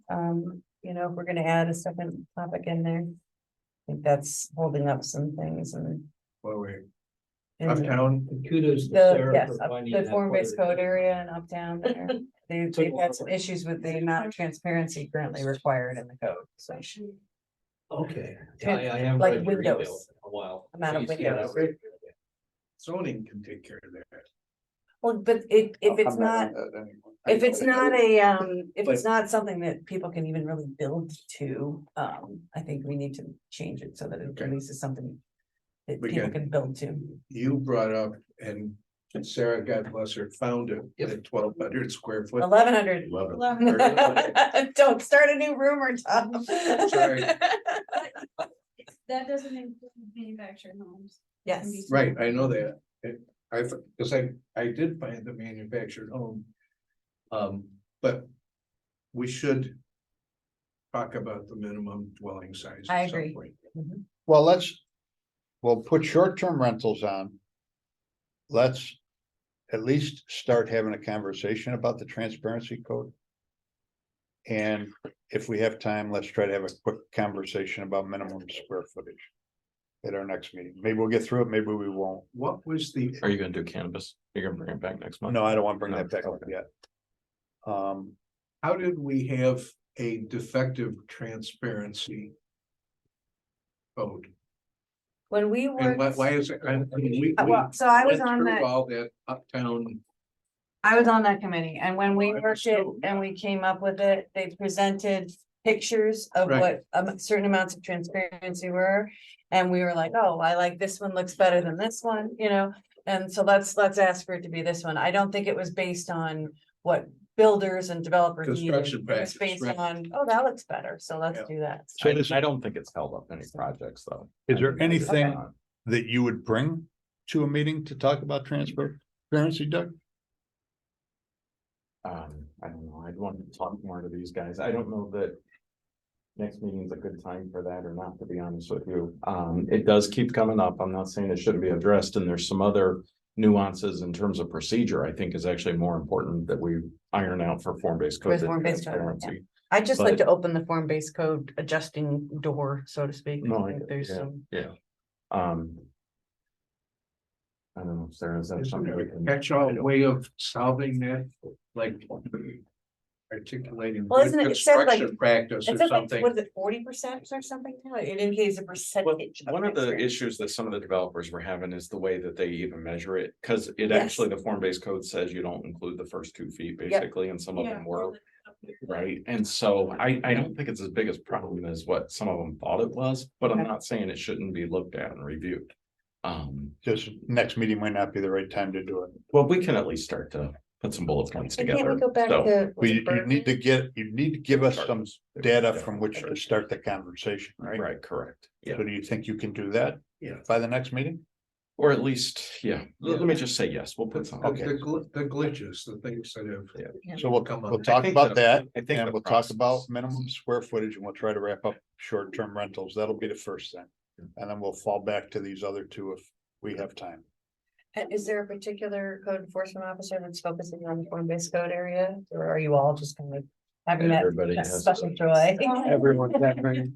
If we're gonna add a second topic in there. I think that's holding up some things and. well, we and uptown, Kudos to The, Sarah yes, for up finding the that form-based part of code the- area and uptown there. They've had some issues with the amount of transparency currently required in the code, so. Okay. Trans- I haven't like read your email windows. in a while. Amount of Please get windows. out. zoning can take care of that. Well, but if it's not, if it's not if it's not something that people can even really build to, I think we need to change it so that it at least is something. That We people can- can build to. You brought up, and Sarah, God bless her, found it at 1,200 square foot. 1,100. Love it. Don't start a new rumor, Tom. Sorry. That doesn't include manufactured homes. Yes. Right, I know that. Because I did find the manufactured home. But we should talk about the minimum dwelling size. I at some agree. point. Well, we'll put short-term rentals on. Let's at least start having a conversation about the transparency code. And if we have time, let's try to have a quick conversation about minimum square footage. At our next meeting. Maybe we'll get through it, maybe we won't. What was the, Are you gonna do cannabis? You're gonna bring it back next month? No, I don't want to bring No, that back up okay. yet. how did we have a defective transparency code? When we And worked, why is it? well, so I was went on through that. all that uptown. I was on that committee, and when we Oh, I worked it was too. and we came up with it, they presented pictures of Right. what certain amounts of transparency were. And we were like, oh, I like this one looks better than this one, and so let's ask for it to be this one. I don't think it was based on what builders and developers needed. Construction It was practice, based right. on, oh, that looks better, so let's Yeah. do that. So this- I don't think it's held up any projects, though. Is there I think it's anything- fine. that you would bring to a meeting to talk about transparency, Doug? I don't know, I'd want to talk more to these guys, I don't know that. Next meeting is a good time for that or not, to be honest with you, it does keep coming up, I'm not saying it shouldn't be addressed, and there's some other. Nuances in terms of procedure, I think is actually more important that we iron out for form-based code. With than form-based code, yeah. transparency. I'd just like But- to open the form-based code adjusting door, so to speak. No, I If get- there's yeah. some. Yeah. I don't know, Sarah, is that Isn't something there we a can? catch-all way of solving that, like articulating Well, good isn't it said, like- construction practice It or said like, something? what is it, 40% or something? No, it indicates a Well, percentage. one of the transparency. issues that some of the developers were having is the way that they even measure it, because it Yes. actually, the form-based code says you don't include the first 2 feet, basically, and some of them were. Right, and so I don't think it's as big a problem as what some of them thought it was, but I'm Okay. not saying it shouldn't be looked at and reviewed. Just next meeting might not be the right time to do it. Well, we can at least start to put some bullet points And can't together. we go back So, to? You need to give us some data from which to start the conversation, right? right, correct. So do you think you can do that Yeah. by the next meeting? Or at least, yeah, let me just say yes, we'll put some. Okay. The glitches, the things that have. So we'll Come up. talk think about the- that, I think and the we'll talk process- about minimum square footage, and we'll try to wrap up short-term rentals. That'll be the first thing. And then we'll fall back to these other two if we have time. And is there a particular code enforcement officer that's focusing on the form-based code area, or are you all just kind of having that Everybody that has special a- joy? Everyone's having,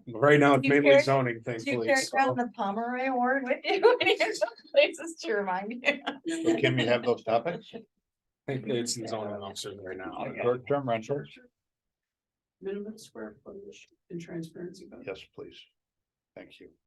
right now, it's You mainly carry- zoning, Do you thankfully. carry so- around the Pomeroy Award with you when you have some places to remind you? So can we have those topics? I think it's in zoning officer right now. Short-term rentals? Minimum square footage and transparency. about it. Yes, please. Thank you.